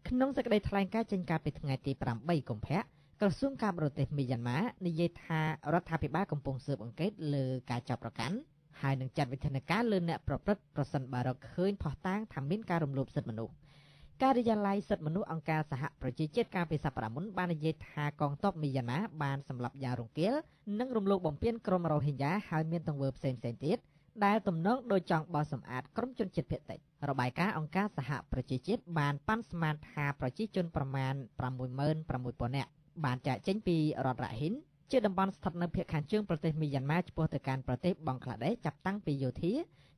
ក្នុងសេចក្តីថ្លែងការណ៍ចេញកាលពីថ្ងៃទី8កុម្ភៈក្រសួងការបរទេសមីយ៉ាន់ម៉ានិយាយថារដ្ឋាភិបាលកំពុងស៊ើបអង្កេតលើការចាប់ប្រកាន់ហើយនឹងចាត់វិធានការលើអ្នកប្រព្រឹត្តប្រសិនបើរកឃើញភស្តុតាងថាមានការរំលោភសិទ្ធិមនុស្សការិយាល័យសិទ្ធិមនុស្សអង្គការសហប្រជាជាតិកាលពីសប្តាហ៍មុនបាននិយាយថាកងទ័ពមីយ៉ាន់ម៉ាបានសម្លាប់យ៉ាងរង្គាលនិងរំលោភបំពានក្រុមរ៉ូហីងយ៉ាហើយមានទង្វើផ្សេងៗទៀតដែលទំនងដោយចង់បោះសម្អាតក្រុមជនជាតិភាគតិចរបាយការណ៍អង្គការសហប្រជាជាតិបានប៉ាន់ស្មានថាប្រជាជនប្រមាណ 66,000 នាក់បានចាកចេញពីរដ្ឋរ៉ាហ៊ីនជាតំបន់ស្ថិតនៅភាគខាងជើងប្រទេសមីយ៉ាន់ម៉ាឆ្ពោះទៅកាន់ប្រទេសបង់ក្លាដេសចាប់តាំងពីយោធា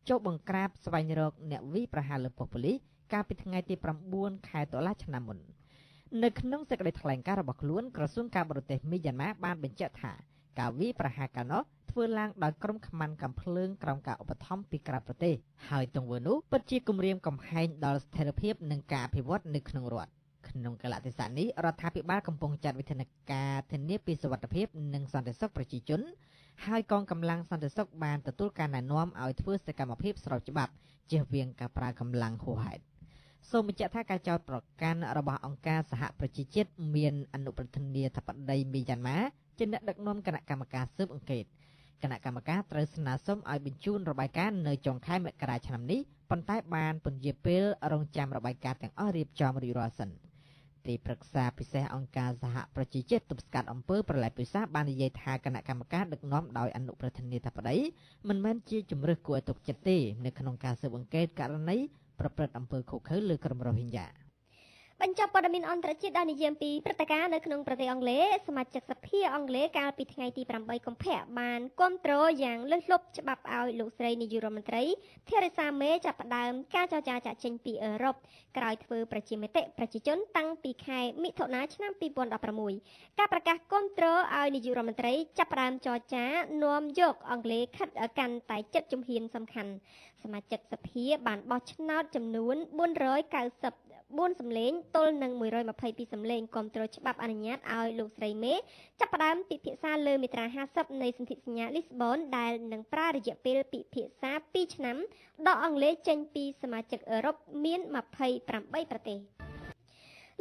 ចូលបង្ក្រាបស្វែងរកអ្នកវាយប្រហារលើប៉ុស្តិ៍ប៉ូលីសកាលពីថ្ងៃទី9ខែតុលាឆ្នាំមុននៅក្នុងសេចក្តីថ្លែងការណ៍របស់ខ្លួនក្រសួងការបរទេសមីយ៉ាន់ម៉ាបានបញ្ជាក់ថាការវាយប្រហារកាលនោះធ្វើឡើងដោយក្រុមខ្មាំងកាំភ្លើងក្រោមការឧបត្ថម្ភពីក្រៅប្រទេសហើយទង្វើនោះពិតជាគំរាមកំហែងដល់ស្ថិរភាពនិងការអភិវឌ្ឍនៅក្នុងរដ្ឋក្នុងកាលៈទេសៈនេះរដ្ឋាភិបាលកំពុងចាត់វិធានការធានាពីសុវត្ថិភាពនិងសន្តិសុខប្រជាជន ហើយកងកម្លាំងសន្តិសុខបានទទួលការណែនាំឲ្យធ្វើសកម្មភាពស្របច្បាប់ជៀសវាងការប្រើកម្លាំងហួសហេតុសូមបញ្ជាក់ថាការចោទប្រកាន់របស់អង្គការសហប្រជាជាតិមានអនុប្រធានាធិបតីមីយ៉ាន់ម៉ាជាអ្នកដឹកនាំគណៈកម្មការស៊ើបអង្កេតគណៈកម្មការត្រូវស្នើសុំឲ្យបញ្ជូនរបាយការណ៍នៅចុងខែមករាឆ្នាំនេះប៉ុន្តែបានពន្យាពេលរងចាំរបាយការណ៍ទាំងអស់រៀបចំរួចរាល់សិនទីប្រឹក្សាពិសេសអង្គការសហប្រជាជាតិទប់ស្កាត់អំពើប្រល័យពូជសាសន៍បាននិយាយថាគណៈកម្មការដឹកនាំដោយអនុប្រធានាធិបតីមិនមែនជាជំរើសគួរឲ្យទុកចិត្តទេនៅក្នុងការស៊ើបអង្កេតករណីប្រព្រឹត្តអំពើឃោរឃៅលើក្រុមរ៉ូហិញ៉ាបញ្ចប់ព័ត៌មានអន្តរជាតិដល់និយាយពីព្រឹត្តិការណ៍នៅក្នុងប្រទេសអង់គ្លេសសមាជិកសភាអង់គ្លេសកាលពីថ្ងៃទី8កុម្ភៈបានគាំទ្រយ៉ាងលើសលប់ច្បាប់ឲ្យលោកស្រីនាយករដ្ឋមន្ត្រី Theresa May ចាប់ផ្ដើមការចរចាចាកចេញពីអឺរ៉ុបក្រោយធ្វើប្រជាមតិប្រជាជនតាំងពីខែមិថុនាឆ្នាំ2016ការប្រកាសគាំទ្រឲ្យនាយករដ្ឋមន្ត្រីចាប់ផ្ដើមចរចានាំយកអង់គ្លេសខិតកាន់តែជិតជំហានសំខាន់សមាជិកសភាបានបោះឆ្នោតចំនួន494សម្លេងទល់នឹង122សម្លេងគាំទ្រច្បាប់អនុញ្ញាតឲ្យលោកស្រីមេចាប់ផ្ដើមពិភាក្សាលើមាត្រា50នៃសន្ធិសញ្ញាលីស្បូនដែលនឹងប្រើរយៈពេលពិភាក្សា2ឆ្នាំដកអង់គ្លេសចេញពីសមាជិកអឺរ៉ុបមាន28ប្រទេស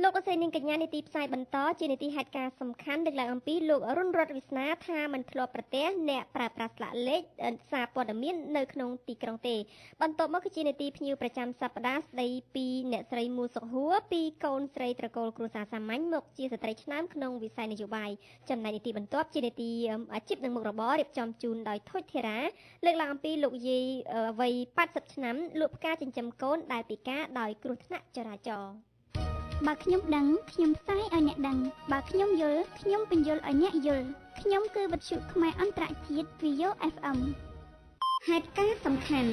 លោកអសីនាងកញ្ញានីតិផ្សាយបន្តជានីតិហេតុការណ៍សំខាន់លើកឡើងអំពីលោករុនរតន៍វាសនាថាមិនធ្លាប់ប្រទះអ្នកប្រើប្រាស់ស្លាកលេខសារព័ត៌មាននៅក្នុងទីក្រុងទេបន្ទាប់មកគឺជានីតិភ្ញៀវប្រចាំសប្តាហ៍ស្ដីពីអ្នកស្រីមូសុខហួរពីកូនស្រីត្រកូលគ្រួសារសាមញ្ញមកជាស្ត្រីឆ្នើមក្នុងវិស័យនយោបាយចំណែកនីតិបន្ទាប់ជានីតិអាជីពនិងមុខរបររៀបចំជូនដោយថុចធីរ៉ាលើកឡើងអំពីលោកយាយវ័យ80ឆ្នាំលក់ផ្កាចិញ្ចឹមកូនដែលពិការដោយគ្រោះថ្នាក់ចរាចរណ៍បើខ្ញុំដឹងខ្ញុំផ្សាយឲ្យអ្នកដឹងបើខ្ញុំយល់ខ្ញុំបញ្យល់ឲ្យអ្នកយល់ខ្ញុំគឺវិទ្យុខ្មែរអន្តរជាតិ VO FM ហេតុការណ៍សំខាន់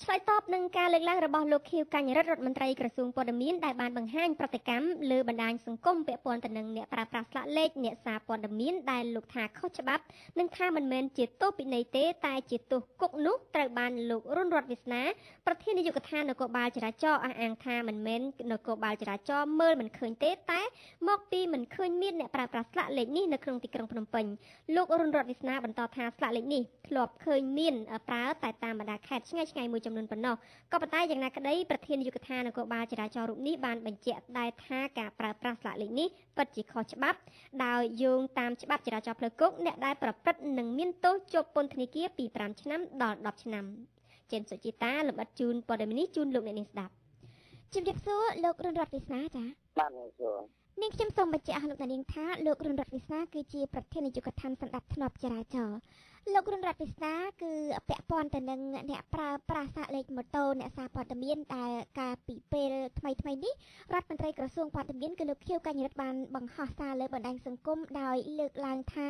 ឆ្លើយតបនឹងការលើកឡើងរបស់លោកខៀវកញ្ញរិទ្ធរដ្ឋមន្ត្រីក្រសួងព័ត៌មានដែលបានបង្ហាញប្រតិកម្មលើបណ្ដាញសង្គមពាក់ព័ន្ធទៅនឹងអ្នកប្រើប្រាស់ស្លាកលេខអ្នកសារព័ត៌មានដែលលោកថាខុសច្បាប់និងថាមិនមែនជាទោសពិន័យទេតែជាទោសគុកនោះត្រូវបានលោករុនរតន៍វាសនាប្រធាននាយកដ្ឋាននគរបាលចរាចរណ៍អះអាងថាមិនមែននគរបាលចរាចរណ៍មើលមិនឃើញទេតែមកពីមិនឃើញមានអ្នកប្រើប្រាស់ស្លាកលេខនេះនៅក្នុងទីក្រុងភ្នំពេញលោករុនរតន៍វាសនាបន្តថាស្លាកលេខនេះធ្លាប់ឃើញមានប្រើតែតាមបណ្ដាខេត្តឆ្ងាយៗមួយចំនួនប៉ុណ្ណោះក៏ប៉ុន្តែយ៉ាងណាក្តីប្រធាននាយកដ្ឋាននគរបាលចរាចរណ៍រូបនេះបានបញ្ជាក់ដែរថាការប្រើប្រាស់ស្លាកលេខនេះពិតជាខុសច្បាប់ដោយយោងតាមច្បាប់ចរាចរណ៍ផ្លូវគោកអ្នកដែលប្រព្រឹត្តនឹងមានទោសជាប់ពន្ធនាគារពី5ឆ្នាំដល់10ឆ្នាំចេនសុជីតាលំអិតជូនព័ត៌មាននេះជូនលោកអ្នកនាងស្ដាប់ជំរាបសួរលោករុនរតន៍វាសនាចា៎បាទសួរនាងខ្ញុំសូមបញ្ជាក់ឲ្យលោកអ្នកនាងថាលោករុនរតន៍វាសនាគឺជាប្រធាននាយកដ្ឋានសណ្ដាប់ធ្នាប់ចរាចរណ៍លោករុនរតន៍វាសនាគឺពាក់ព័ន្ធទៅនឹងអ្នកប្រើប្រាស់សាកលេខម៉ូតូអ្នកសារព័ត៌មានដែលកាលពីពេលថ្មីនេះរដ្ឋមន្ត្រីក្រសួងព័ត៌មានគឺលោកខៀវកញ្ញរិទ្ធបានបង្ហោះសារលើបណ្ដាញសង្គមដោយលើកឡើងថា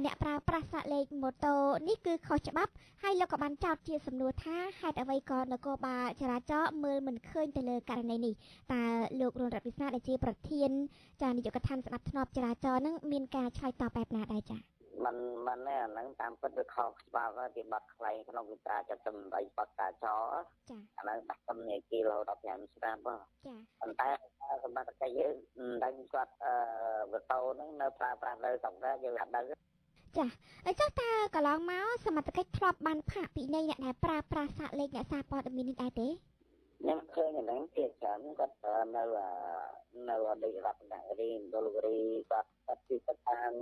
អ្នកប្រើប្រាស់សាកលេខម៉ូតូនេះគឺខុសច្បាប់ហើយលោកក៏បានចោទជាសំណួរថាហេតុអ្វីក៏នគរបាលចរាចរណ៍មើលមិនឃើញទៅលើករណីនេះតើលោករុនរតន៍វាសនាដែលជាប្រធានចានាយកដ្ឋានស្ដាប់ធ្នាប់ចរាចរណ៍នឹងមានការឆ្លើយតបបែបណាដែរចាมันទេអាហ្នឹងតាមពិតវាខុសច្បាប់ហើយវាបាត់ខ្លែងក្នុងវិការចាត់78បទការចោចាអាហ្នឹងដាក់ទំនាគាររហូតដល់5ឆ្នាំចាប៉ុន្តែសមត្ថកិច្ចយើងដឹងគាត់ម៉ូតូហ្នឹងនៅប្រើប្រាស់នៅស្រុកដែរយើងអត់ដឹងចាអញ្ចឹងតើកន្លងមកសមត្ថកិច្ចធ្លាប់បានផាកពិន័យអ្នកដែលប្រើប្រាស់សាកលេខអ្នកសារព័ត៌មាននេះដែរទេខ្ញុំឃើញអាហ្នឹងទៀតច្រើនគាត់នៅដូចរដ្ឋនគរីឥណ្ឌូគរីគាត់ពីតាម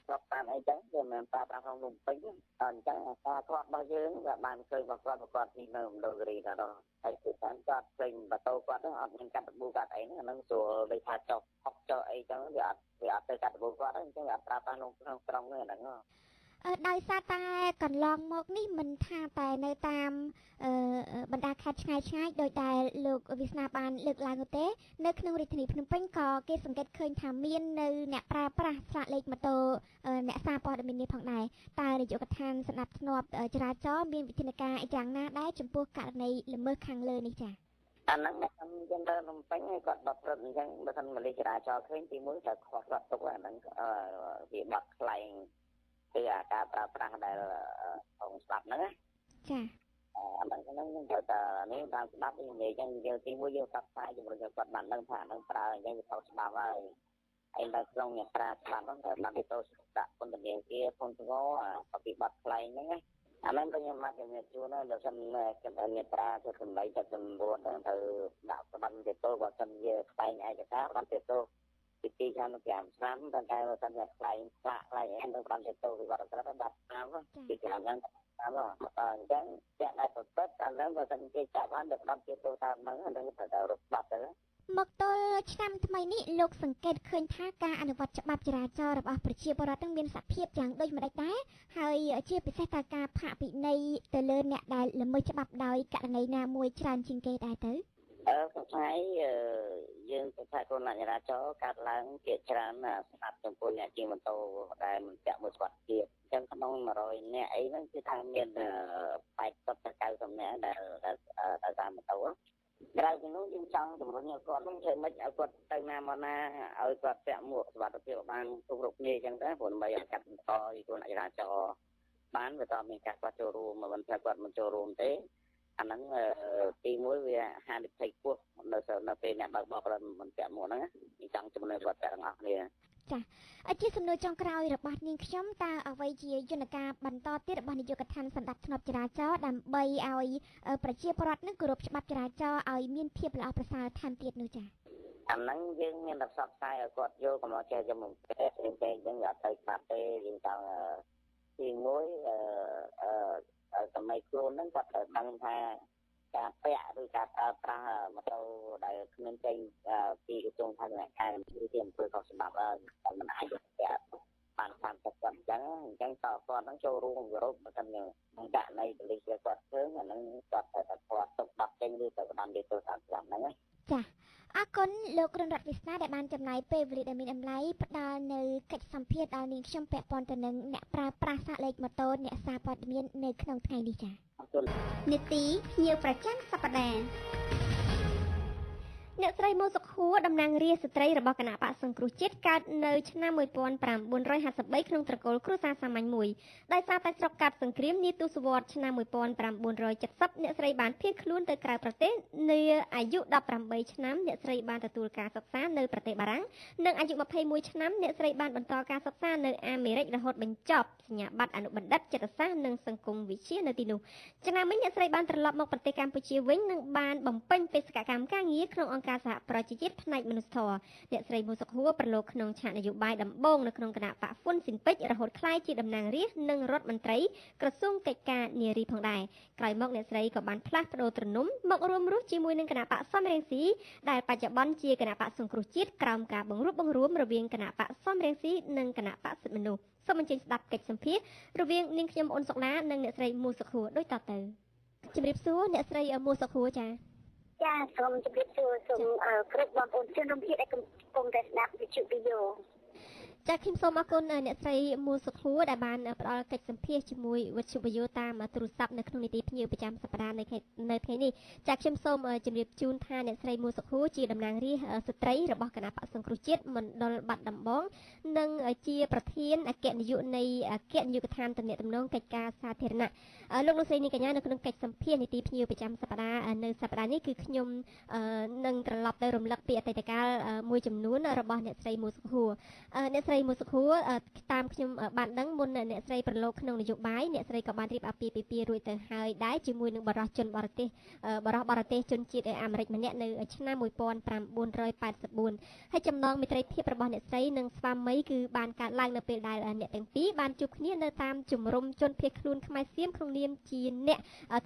ស្រុកតាមអីចឹងវាមិនប្រើប្រាស់ក្នុងភ្នំពេញអញ្ចឹងអាការគាត់របស់យើងវាបានឃើញរបស់គាត់ពីនៅឥណ្ឌូគរីដល់ហើយគឺតាមគាត់ឃើញម៉ូតូគាត់ហ្នឹងអត់មានកាត់ដបូកាត់អីហ្នឹងអាហ្នឹងស្រួលដូចថាចុះហុកចុះអីចឹងវាអត់ទៅកាត់ដបូគាត់អញ្ចឹងវាអត់ប្រើប្រាស់ក្នុងក្រុងទេអាហ្នឹងដោយសារតែកន្លងមកនេះមិនថាតែនៅតាមបណ្ដាខេត្តឆ្ងាយដោយដែលលោកវាសនាបានលើកឡើងនោះទេនៅក្នុងរាជធានីភ្នំពេញក៏គេសង្កេតឃើញថាមាននៅអ្នកប្រើប្រាស់ស្លាកលេខម៉ូតូអ្នកសារព័ត៌មាននេះផងដែរតើនាយកដ្ឋានស្ដាប់ធ្នាប់ចរាចរណ៍មានវិធានការយ៉ាងណាដែរចំពោះករណីល្មើសខាងលើនេះចា៎អាហ្នឹងខ្ញុំយល់ទៅភ្នំពេញគាត់បាត់ព្រឹត្តអញ្ចឹងបើមិនម៉ាលីចរាចរណ៍ឃើញទីមួយតែខ្វះគាត់ទុកអាហ្នឹងវាបាត់ខ្លែងគឺអាការប្រើប្រាស់ដែលក្នុងស្ដាប់ហ្នឹងចា ហ្នឹងទៅតនេះតាមច្បាប់និយាយចឹងយើងទីមួយយើងផ្សព្វផ្សាយជំរុញឲ្យគាត់បានដឹងថានឹងប្រើអញ្ចឹងវាខុសច្បាប់ហើយឯនៅក្នុងអ្នកប្រើច្បាប់ហ្នឹងត្រូវបានទៅដាក់ពន្ធនាគារពន្ធងប្រតិបត្តិខ្លែងហ្នឹងណាអាហ្នឹងខ្ញុំមកជំរាបជូនដល់សិនខ្ញុំអ្នកប្រើទៅសម្ដីទៅសម្រួលទៅដាក់សម្បត្តិទៅគាត់សិនជាខ្លែងឯកសារបានទៅពី2ឆ្នាំទៅ5ឆ្នាំតែតែសិនជាខ្លែងផ្លាកខ្លែងឯងទៅបានទៅពីគាត់ត្រូវ10ឆ្នាំពី5ឆ្នាំអញ្ចឹងតែតែប្រតិបត្តិតាមហ្នឹងបើសិនគេចាប់បានដល់10ជាទៅតាមហ្នឹងហ្នឹងត្រូវរត់បាត់ទៅមកទល់ឆ្នាំថ្មីនេះលោកសង្កេតឃើញថាការអនុវត្តច្បាប់ចរាចរណ៍របស់ប្រជាពលរដ្ឋនឹងមានសភាពយ៉ាងដូចម្តេចដែរហើយជាពិសេសតើការផាកពិន័យទៅលើអ្នកដែលល្មើសច្បាប់ដោយករណីណាមួយច្រើនជាងគេដែរទៅក្នុងថ្ងៃយើងទៅថាកូនចរាចរណ៍កាត់ឡើងជាច្រើនស្ដាប់ចំពោះអ្នកជិះម៉ូតូដែលមិនពាក់មួកសុវត្ថិភាពអញ្ចឹងក្នុង100អ្នកអីហ្នឹងគឺថាមាន80ទៅ90អ្នកដែលតាមម៉ូតូក្រៅពីនោះយើងចង់ជំរុញឲ្យគាត់នឹងធ្វើម៉េចឲ្យគាត់ទៅណាមកណាឲ្យគាត់ពាក់មួកសុវត្ថិភាពបានគ្រប់រូបគ្នាអញ្ចឹងទៅព្រោះដើម្បីឲ្យកាត់បន្ថយកូនចរាចរណ៍បានវាតមានការគាត់ចូលរួមមិនថាគាត់មិនចូលរួមទេអាហ្នឹងទីមួយវាហានិភ័យខ្ពស់នៅពេលអ្នកបើកបរមិនពាក់មួកហ្នឹងចង់ជំរុញគាត់ទាំងអស់គ្នាចាជាសំណួរចុងក្រោយរបស់នាងខ្ញុំតើអ្វីជាយន្តការបន្តទៀតរបស់នាយកដ្ឋានសម្ដាប់ធ្នាប់ចរាចរណ៍ដើម្បីឲ្យប្រជាពលរដ្ឋនឹងគោរពច្បាប់ចរាចរណ៍ឲ្យមានភាពល្អប្រសើរថែមទៀតនោះចាអាហ្នឹងយើងមានតែផ្សព្វផ្សាយឲ្យគាត់យល់កុំឲ្យចេះចំពេកអញ្ចឹងអត់ទៅបាត់ទេយើងចង់ទីមួយសម័យខ្លួនហ្នឹងគាត់ត្រូវដឹងថាការពាក់ឬការប្រើប្រាស់ម៉ូតូដែលគ្មានចេញពីក្រសួងផាសុខាជាអំពើខុសច្បាប់មិនអាចពាក់បាន30គាត់អញ្ចឹងតើគាត់នឹងចូលរួមគោរពបើមិនក្នុងករណីប៉ូលីសគាត់ឃើញអាហ្នឹងគាត់តែគាត់ទុកដាក់ចេញឬទៅតាមលេខទូរស័ព្ទហ្នឹងណាចាអរគុណលោករុនរតន៍វាសនាដែលបានចំណាយពេលវេលាដ៏មានតម្លៃផ្ដល់នៅកិច្ចសម្ភាសន៍ដល់នាងខ្ញុំពាក់ព័ន្ធទៅនឹងអ្នកប្រើប្រាស់សាកលេខម៉ូតូអ្នកសារព័ត៌មាននៅក្នុងថ្ងៃនេះចានីតិភ្ញៀវប្រចាំសប្តាហ៍អ្នកស្រីមូសុខួរតំណាងរាស្ត្រីរបស់គណៈបក្សសង្គ្រោះជាតិកើតនៅឆ្នាំ1953ក្នុងត្រកូលគ្រួសារសាមញ្ញមួយដោយសារតែស្រុកកាត់សង្គ្រាមនាទសវត្សរ៍ឆ្នាំ1970អ្នកស្រីបានភៀសខ្លួនទៅក្រៅប្រទេសនាអាយុ18ឆ្នាំអ្នកស្រីបានទទួលការសិក្សានៅប្រទេសបារាំងនិងអាយុ21ឆ្នាំអ្នកស្រីបានបន្តការសិក្សានៅអាមេរិករហូតបញ្ចប់សញ្ញាបត្រអនុបណ្ឌិតចិត្តសាស្ត្រនិងសង្គមវិទ្យានៅទីនោះឆ្នាំនេះអ្នកស្រីបានត្រឡប់មកប្រទេសកម្ពុជាវិញនិងបានបំពេញបេសកកម្មការងារក្នុងអង្គការសហប្រជាជាតិផ្នែកមនុស្សធម៌អ្នកស្រីមូសុខួរប្រឡូកក្នុងឆាកនយោបាយដំបូងនៅក្នុងគណៈបកហ្វុនស៊ិនពេជ្ររហូតក្លាយជាតំណាងរាស្ត្រនិងរដ្ឋមន្ត្រីក្រសួងកិច្ចការនារីផងដែរក្រោយមកអ្នកស្រីក៏បានផ្លាស់ប្ដូរទ្រនំមករួមរស់ជាមួយនឹងគណៈបកសំរងស៊ីដែលបច្ចុប្បន្នជាគណៈបកសង្គ្រោះជាតិក្រោមការបង្រួបបង្រួមរវាងគណៈបកសំរងស៊ីនិងគណៈបកសិទ្ធិមនុស្សសូមអញ្ជើញស្ដាប់កិច្ចសម្ភាសន៍រវាងនាងខ្ញុំអ៊ុនសុកណានិងអ្នកស្រីមូសុខួរដូចតទៅជំរាបសួរអ្នកស្រីមូសុខួរចាសូមជម្រាបសួរសូមគ្រប់បងប្អូនជនរួមជាតិដែលកំពុងតែស្ដាប់វិទ្យុវីដេអូចាខ្ញុំសូមអរគុណអ្នកស្រីមូសុខួរដែលបានផ្ដល់កិច្ចសម្ភាសជាមួយវិទ្យុវីដេអូតាមទូរស័ព្ទនៅក្នុងនីតិភ្ញៀវប្រចាំសប្តាហ៍នៅថ្ងៃនេះចាខ្ញុំសូមជម្រាបជូនថាអ្នកស្រីមូសុខួរជាតំណាងរាស្ត្រស្ត្រីរបស់គណៈបក្សសង្គ្រោះជាតិមណ្ឌលបាត់ដំបងនិងជាប្រធានអគ្គនាយកនៃអគ្គនាយកដ្ឋានទំនាក់ទំនងកិច្ចការសាធារណៈលោកលោកស្រីនាងកញ្ញានៅក្នុងកិច្ចសម្ភាសនីតិភ្ញៀវប្រចាំសប្តាហ៍នៅសប្តាហ៍នេះគឺខ្ញុំនឹងត្រឡប់ទៅរំលឹកពីអតីតកាលមួយចំនួនរបស់អ្នកស្រីមូសុខួរអ្នកស្រីមូសុខួរតាមខ្ញុំបានដឹងមុនអ្នកស្រីប្រឡូកក្នុងនយោបាយអ្នកស្រីក៏បានរៀបអាពាហ៍ពិពាហ៍រួចទៅហើយដែរជាមួយនឹងបរិសុជនបរទេសជនជាតិអាមេរិកម្នាក់នៅឆ្នាំ1984ហើយចំណងមេត្រីភាពរបស់អ្នកស្រីនិងស្វាមីគឺបានកើតឡើងនៅពេលដែលអ្នកទាំងពីរបានជួបគ្នានៅតាមជំរំជនភៀសខ្លួនខ្មែរសៀមក្នុងនាមជាអ្នក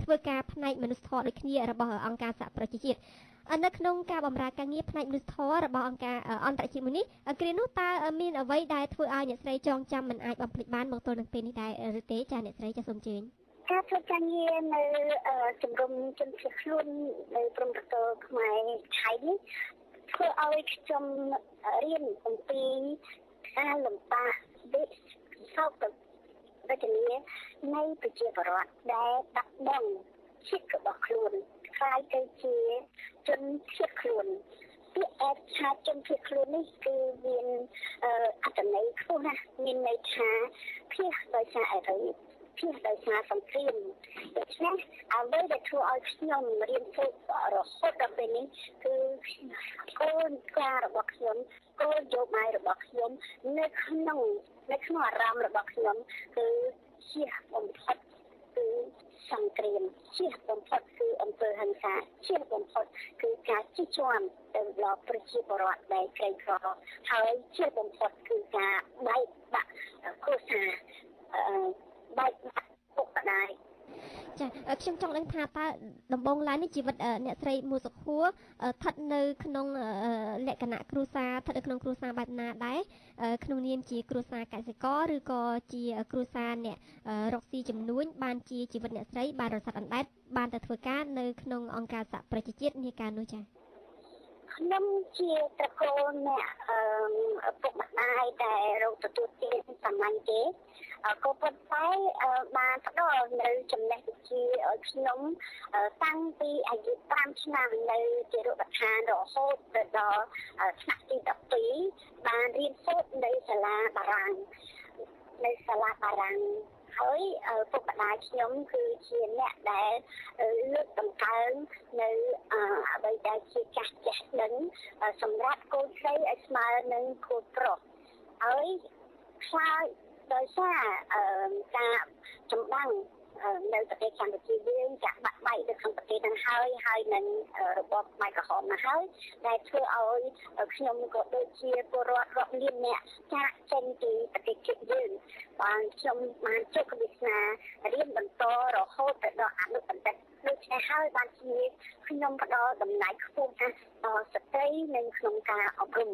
ធ្វើការផ្នែកមនុស្សធម៌ដូចគ្នារបស់អង្គការសហប្រជាជាតិនៅក្នុងការបម្រើការងារផ្នែកមនុស្សធម៌របស់អង្គការអន្តរជាតិមួយនេះគ្រានោះតើមានអ្វីដែលធ្វើឲ្យអ្នកស្រីចងចាំមិនអាចបំភ្លេចបានមកទល់នឹងពេលនេះដែរឬទេចាអ្នកស្រីចាសូមជឿការធ្វើការងារនៅជំរំជនភៀសខ្លួននៅព្រំប្រទល់ខ្មែរថៃនេះធ្វើឲ្យខ្ញុំរៀនអំពីការលំបាកវិសោកវេទនានៃប្រជាពលរដ្ឋដែលដាក់ដឹងជាតិរបស់ខ្លួនខ្លាយទៅជាជនភៀសខ្លួនពាក្យឯកថាជនភៀសខ្លួននេះគឺមានអត្ថន័យខ្ពស់ណាស់មានន័យថាភៀសដោយសារអ្វី ភៀសដោយសារសង្គ្រាមដូច្នេះអ្វីដែលធ្វើឲ្យខ្ញុំរៀនសូត្ររហូតដល់ពេលនេះគឺគោលការណ៍របស់ខ្ញុំគោលយោបល់របស់ខ្ញុំនៅក្នុងអារម្មណ៍របស់ខ្ញុំគឺជាបំផុតគឺសង្គ្រាមជាបំផុតគឺអំពើហិង្សាជាបំផុតគឺការជិះជាន់ទៅដល់ប្រជាពលរដ្ឋដែលក្រីក្រហើយជាបំផុតគឺការបែកបាក់គ្រួសារបែកបាក់ពុកម្ដាយ ចាខ្ញុំចង់ដឹងថាតើដំបងឡើយនេះជីវិតអ្នកស្រីមួសុខួរស្ថិតនៅក្នុងលក្ខណៈគ្រួសារស្ថិតនៅក្នុងគ្រួសារបែបណាដែរក្នុងនាមជាគ្រួសារកសិករឬក៏ជាគ្រួសារអ្នករកស៊ីជំនួញបានជាជីវិតអ្នកស្រីបានរស័តអណ្ដែតបានទៅធ្វើការនៅក្នុងអង្គការសហប្រជាជាតិនាការនោះចា៎ ខ្ញុំជាត្រកូលអ្នកពុកម្ដាយដែលរកទទួលទានសាមញ្ញទេក៏ប៉ុន្តែបានផ្ដល់នៅចំណេះវិជ្ជាឲ្យខ្ញុំតាំងពីអាយុ5ឆ្នាំនៅជារដ្ឋាភិបាលរហូតទៅដល់ថ្នាក់ទី12បានរៀនសូត្រនៅសាលាបារាំងហើយពុកម្ដាយខ្ញុំគឺជាអ្នកដែលលើកតម្កើងនៅអ្វីដែលជាចាស់ចេះដឹងសម្រាប់កូនស្រីឲ្យស្មើនឹងកូនប្រុសហើយខ្លាចដោយសារការចម្បាំងនៅប្រទេសកម្ពុជាយើងចាក់បាក់បែកនៅក្នុងប្រទេសទាំងហើយនឹងរបបខ្មែរក្រហមមកហើយដែលធ្វើឲ្យខ្ញុំក៏ដូចជាពលរដ្ឋរាប់លានអ្នកចាក់ចេញពីប្រទេសជាតិយើងបានខ្ញុំបានចុះវិសារៀនបន្តរហូតទៅដល់អនុបណ្ឌិតដូច្នេះហើយបានជាខ្ញុំផ្ដល់តំណែងខ្ពស់ណាស់ដល់ស្ត្រីនៅក្នុងការអប់រំ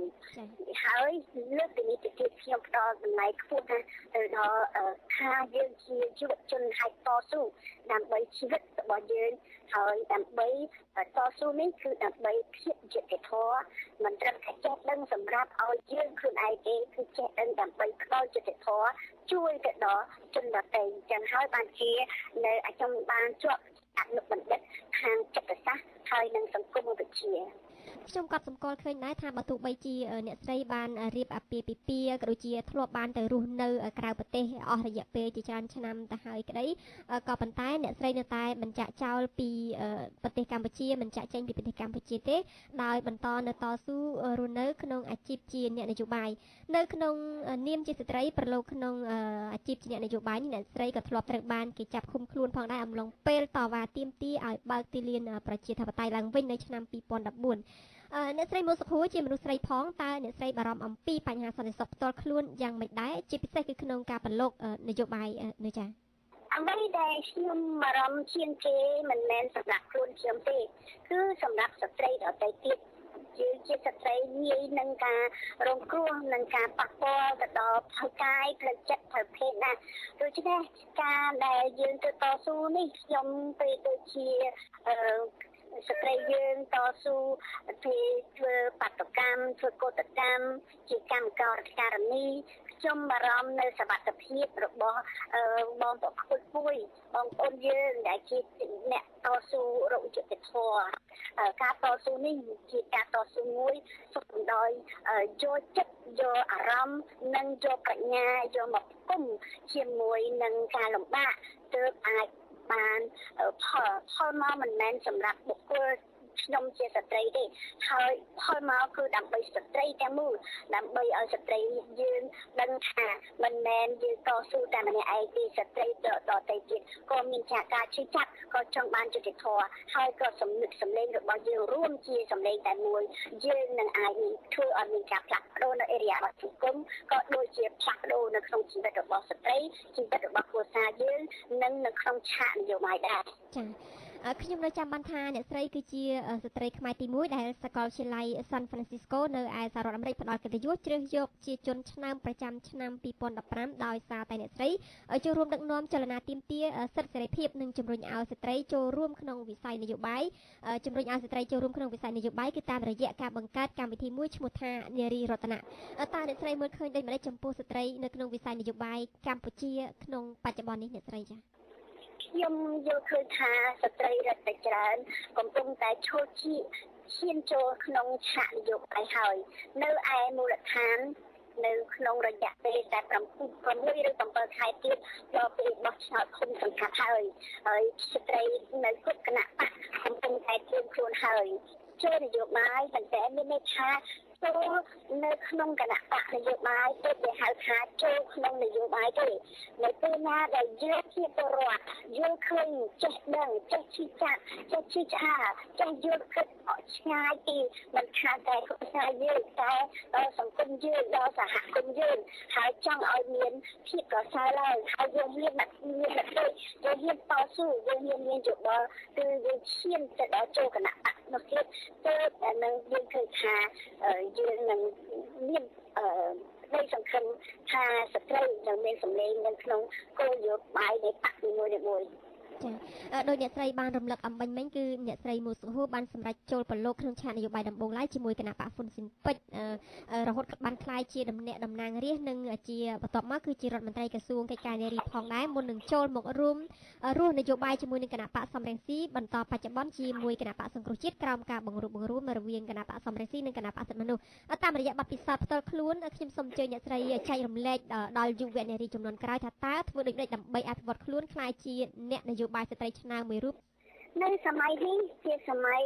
ហើយលើកពីនេះទៅទៀតខ្ញុំផ្ដល់តំណែងខ្ពស់ណាស់ទៅដល់ថាយើងជាយុវជនហែកតស៊ូដើម្បីជីវិតរបស់យើងហើយដើម្បីតស៊ូនេះគឺដើម្បីភាពយុត្តិធម៌មិនត្រឹមតែចេះដឹងសម្រាប់ឲ្យយើងខ្លួនឯងទេគឺចេះដឹងដើម្បីផ្ដល់យុត្តិធម៌ជួយទៅដល់ជនដទៃចឹងហើយបានជានៅខ្ញុំបានជាប់អនុបណ្ឌិតខាងចិត្តសាស្ត្រហើយនិងសង្គមវិទ្យាខ្ញុំក៏សម្គាល់ឃើញដែរថាបើទោះបីជាអ្នកស្រីបានរៀបអាពាហ៍ពិពាហ៍ក៏ដូចជាធ្លាប់បានទៅរស់នៅក្រៅប្រទេសអស់រយៈពេលជាច្រើនឆ្នាំទៅហើយក្តីក៏ប៉ុន្តែអ្នកស្រីនៅតែមិនចាក់ចោលពីប្រទេសកម្ពុជាមិនចាក់ចេញពីប្រទេសកម្ពុជាទេដោយបន្តនៅតស៊ូរស់នៅក្នុងអាជីពជាអ្នកនយោបាយនៅក្នុងនាមជាស្ត្រីប្រឡូកក្នុងអាជីពជាអ្នកនយោបាយនេះអ្នកស្រីក៏ធ្លាប់ត្រូវបានគេចាប់ឃុំខ្លួនផងដែរអំឡុងពេលតវ៉ាទាមទារឲ្យបើកទីលានប្រជាធិបតេយ្យឡើងវិញនៅឆ្នាំ2014អ្នកស្រីមួសុខួរជាមនុស្សស្រីផងតើអ្នកស្រីបារម្ភអំពីបញ្ហាសន្តិសុខផ្ទាល់ខ្លួនយ៉ាងម៉េចដែរជាពិសេសគឺក្នុងការប្រឡូកនយោបាយនោះចា៎អ្វីដែលខ្ញុំបារម្ភជាងគេមិនមែនសម្រាប់ខ្លួនខ្ញុំទេគឺសម្រាប់ស្ត្រីដទៃទៀតជាស្ត្រីងាយនឹងការរងគ្រោះនឹងការប៉ះពាល់ទៅដល់ផ្លូវកាយផ្លូវចិត្តផ្លូវភេទណាដូច្នេះការដែលយើងទៅតស៊ូនេះខ្ញុំពេលដូចជាស្ត្រីយើងតស៊ូធ្វើបាតុកម្មធ្វើកោតកម្មជាកម្មករការនីខ្ញុំបារម្ភនៅសុខភាពរបស់បងប្អូនយើងដែលជាអ្នកតស៊ូរកយុត្តិធម៌ការតស៊ូនេះជាការតស៊ូមួយសុទ្ធដោយយកចិត្តយកអារម្មណ៍និងយកប្រាជ្ញាយកមកផ្គុំជាមួយនឹងការលំបាកទើបអាចបានផលមកមិនមែនសម្រាប់បុគ្គលខ្ញុំជាស្ត្រីទេហើយផលមកគឺដើម្បីស្ត្រីទាំងមូលដើម្បីឲ្យស្ត្រីយើងដឹងថាមិនមែនយើងតស៊ូតែម្នាក់ឯងទេស្ត្រីដទៃទៀតក៏មានការជឿចាប់ក៏ចង់បានយុត្តិធម៌ហើយក៏សម្លេងរបស់យើងរួមជាសម្លេងតែមួយយើងនឹងអាចធ្វើឲ្យមានការផ្លាស់ប្ដូរនៅអេរីយ៉ារបស់សង្គមក៏ដូចជាផ្លាស់ប្ដូរនៅក្នុងជីវិតរបស់ស្ត្រីជីវិតរបស់គ្រួសារយើងនិងនៅក្នុងឆាកនយោបាយដែរចា៎ខ្ញុំនៅចាំបានថាអ្នកស្រីគឺជាស្ត្រីខ្មែរទី1ដែលសាកលវិទ្យាល័យ San Francisco នៅឯសហរដ្ឋអាមេរិកផ្ដល់កិត្តិយសជ្រើសយកជាជនឆ្នើមប្រចាំឆ្នាំ2015ដោយសារតែអ្នកស្រីចូលរួមដឹកនាំចលនាទាមទារសិទ្ធិសេរីភាពនិងជំរុញឲ្យស្ត្រីចូលរួមក្នុងវិស័យនយោបាយជំរុញឲ្យស្ត្រីចូលរួមក្នុងវិស័យនយោបាយគឺតាមរយៈការបង្កើតកម្មវិធីមួយឈ្មោះថានារីរតនៈតើអ្នកស្រីមើលឃើញដូចម្តេចចំពោះស្ត្រីនៅក្នុងវិស័យនយោបាយកម្ពុជាក្នុងបច្ចុប្បន្ននេះអ្នកស្រីចា៎ខ្ញុំយល់ឃើញថាស្ត្រីរដ្ឋតែច្រើនកំពុងតែឈរឈានចូលក្នុងឆាកនយោបាយហើយនៅឯមូលដ្ឋាន នៅក្នុងរយៈពេលតែ6ឬ7ខែទៀតដល់ពេលបោះឆ្នោតឃុំសង្កាត់ហើយស្ត្រីនៅគ្រប់គណៈបកកំពុងតែត្រៀមខ្លួនហើយចូលនយោបាយប៉ុន្តែមានន័យថាចូលនៅក្នុងគណៈបកនយោបាយទៅគេហៅថាចូលក្នុងនយោបាយទេនៅពេលណាដែលយើងជាពលរដ្ឋយើងឃើញចេះដឹងចេះឈឺចាប់ចេះឈឺឆ្អាលចេះយល់គិតឆ្ងាយពីមិនខាតតែគ្រួសារយើងតែសង្គមយើងដល់សហគមន៍យើងហើយចង់ឲ្យមានភាពប្រសើរឡើងហើយយើងមានដូចយើងហ៊ានតស៊ូយើងមានយោបល់គឺយើងឈានទៅដល់ចូលគណៈបកនោះទៀតទៅនឹងយើងឃើញថាយើងនឹងមាននៃសង្ឃឹមថាស្ត្រីនឹងមានសម្លេងនៅក្នុងគោលនយោបាយនៃបកនីមួយៗដោយអ្នកស្រីបានរំលឹកអំបញ្ញមិញគឺអ្នកស្រីមូសុហួរបានសម្រេចចូលប្រឡូកក្នុងឆាកនយោបាយដំបូងឡើយជាមួយគណៈបកហ៊ុនស៊ិនពេជ្ររហូតបានក្លាយជាតំណាងរាស្ត្រនិងជាបន្ទាប់មកគឺជារដ្ឋមន្ត្រីក្រសួងកិច្ចការនារីផងដែរមុននឹងចូលមករស់នយោបាយជាមួយនឹងគណៈបកសំរងស៊ីបន្តបច្ចុប្បន្នជាមួយគណៈបកសង្គ្រោះជាតិក្រោមការបង្រួបបង្រួមរវាងគណៈបកសំរងស៊ីនិងគណៈបកសិទ្ធិមនុស្សតាមរយៈបទពិសោធន៍ផ្ទាល់ខ្លួនខ្ញុំសូមអញ្ជើញអ្នកស្រីចែករំលែកដល់យុវនារីចំនួនក្រោយថាតើធ្វើដូចម្តេចដើម្បីអភិវឌ្ឍខ្លួនក្លាយជាអ្នកនយោបាយស្ត្រីឆ្នើមមួយរូបនៅសម័យនេះជាសម័យ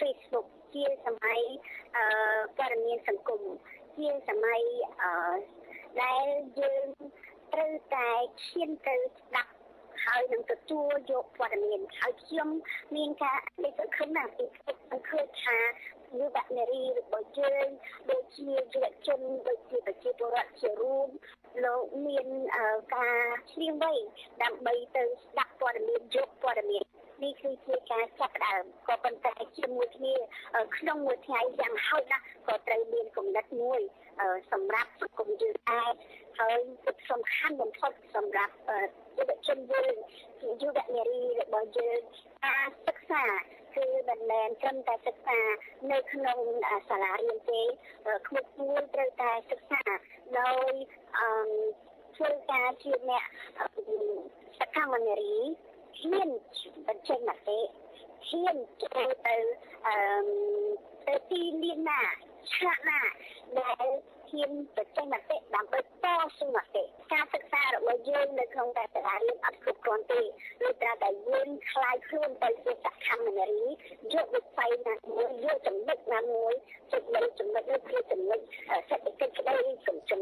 Facebook ជាសម័យព័ត៌មានសង្គមជាសម័យដែលយើងត្រូវតែឈានទៅស្ដាប់ហើយនឹងទទួលយកព័ត៌មានហើយខ្ញុំមានការសង្ឃឹមណាស់ពីឃើញថាយុវនារីរបស់យើងដូចជាយុវជនដូចជាប្រជាពលរដ្ឋជារួមលោកមានការឆ្លៀងវៃដើម្បីទៅស្ដាប់ព័ត៌មានយកព័ត៌មាននេះគឺជាការចាប់ផ្ដើមក៏ប៉ុន្តែជាមួយគ្នាក្នុងមួយថ្ងៃយ៉ាងហោចណាស់ក៏ត្រូវមានគំនិតមួយសម្រាប់សង្គមយើងដែរហើយសំខាន់បំផុតសម្រាប់យុវជនយើងយុវនារីរបស់យើងការសិក្សាគឺមិនមែនត្រឹមតែសិក្សានៅក្នុងសាលារៀនទេក្មួយត្រូវតែសិក្សាដោយធ្វើការជាអ្នកសកម្មនារីហ៊ានបញ្ចេញមតិហ៊ានចូលទៅទីលានណាឆាកណាដែលហ៊ានបញ្ចេញមតិដើម្បីតស៊ូមតិការសិក្សារបស់យើងនៅក្នុងតែសាលារៀនអត់គ្រប់គ្រាន់ទេលុះត្រាតែយើងខ្លាយខ្លួនទៅជាសកម្មនារីយកវិស័យណាមួយយកចំណុចណាមួយចំណុចនោះគឺចំណុចសេដ្ឋកិច្ចក្តីចំ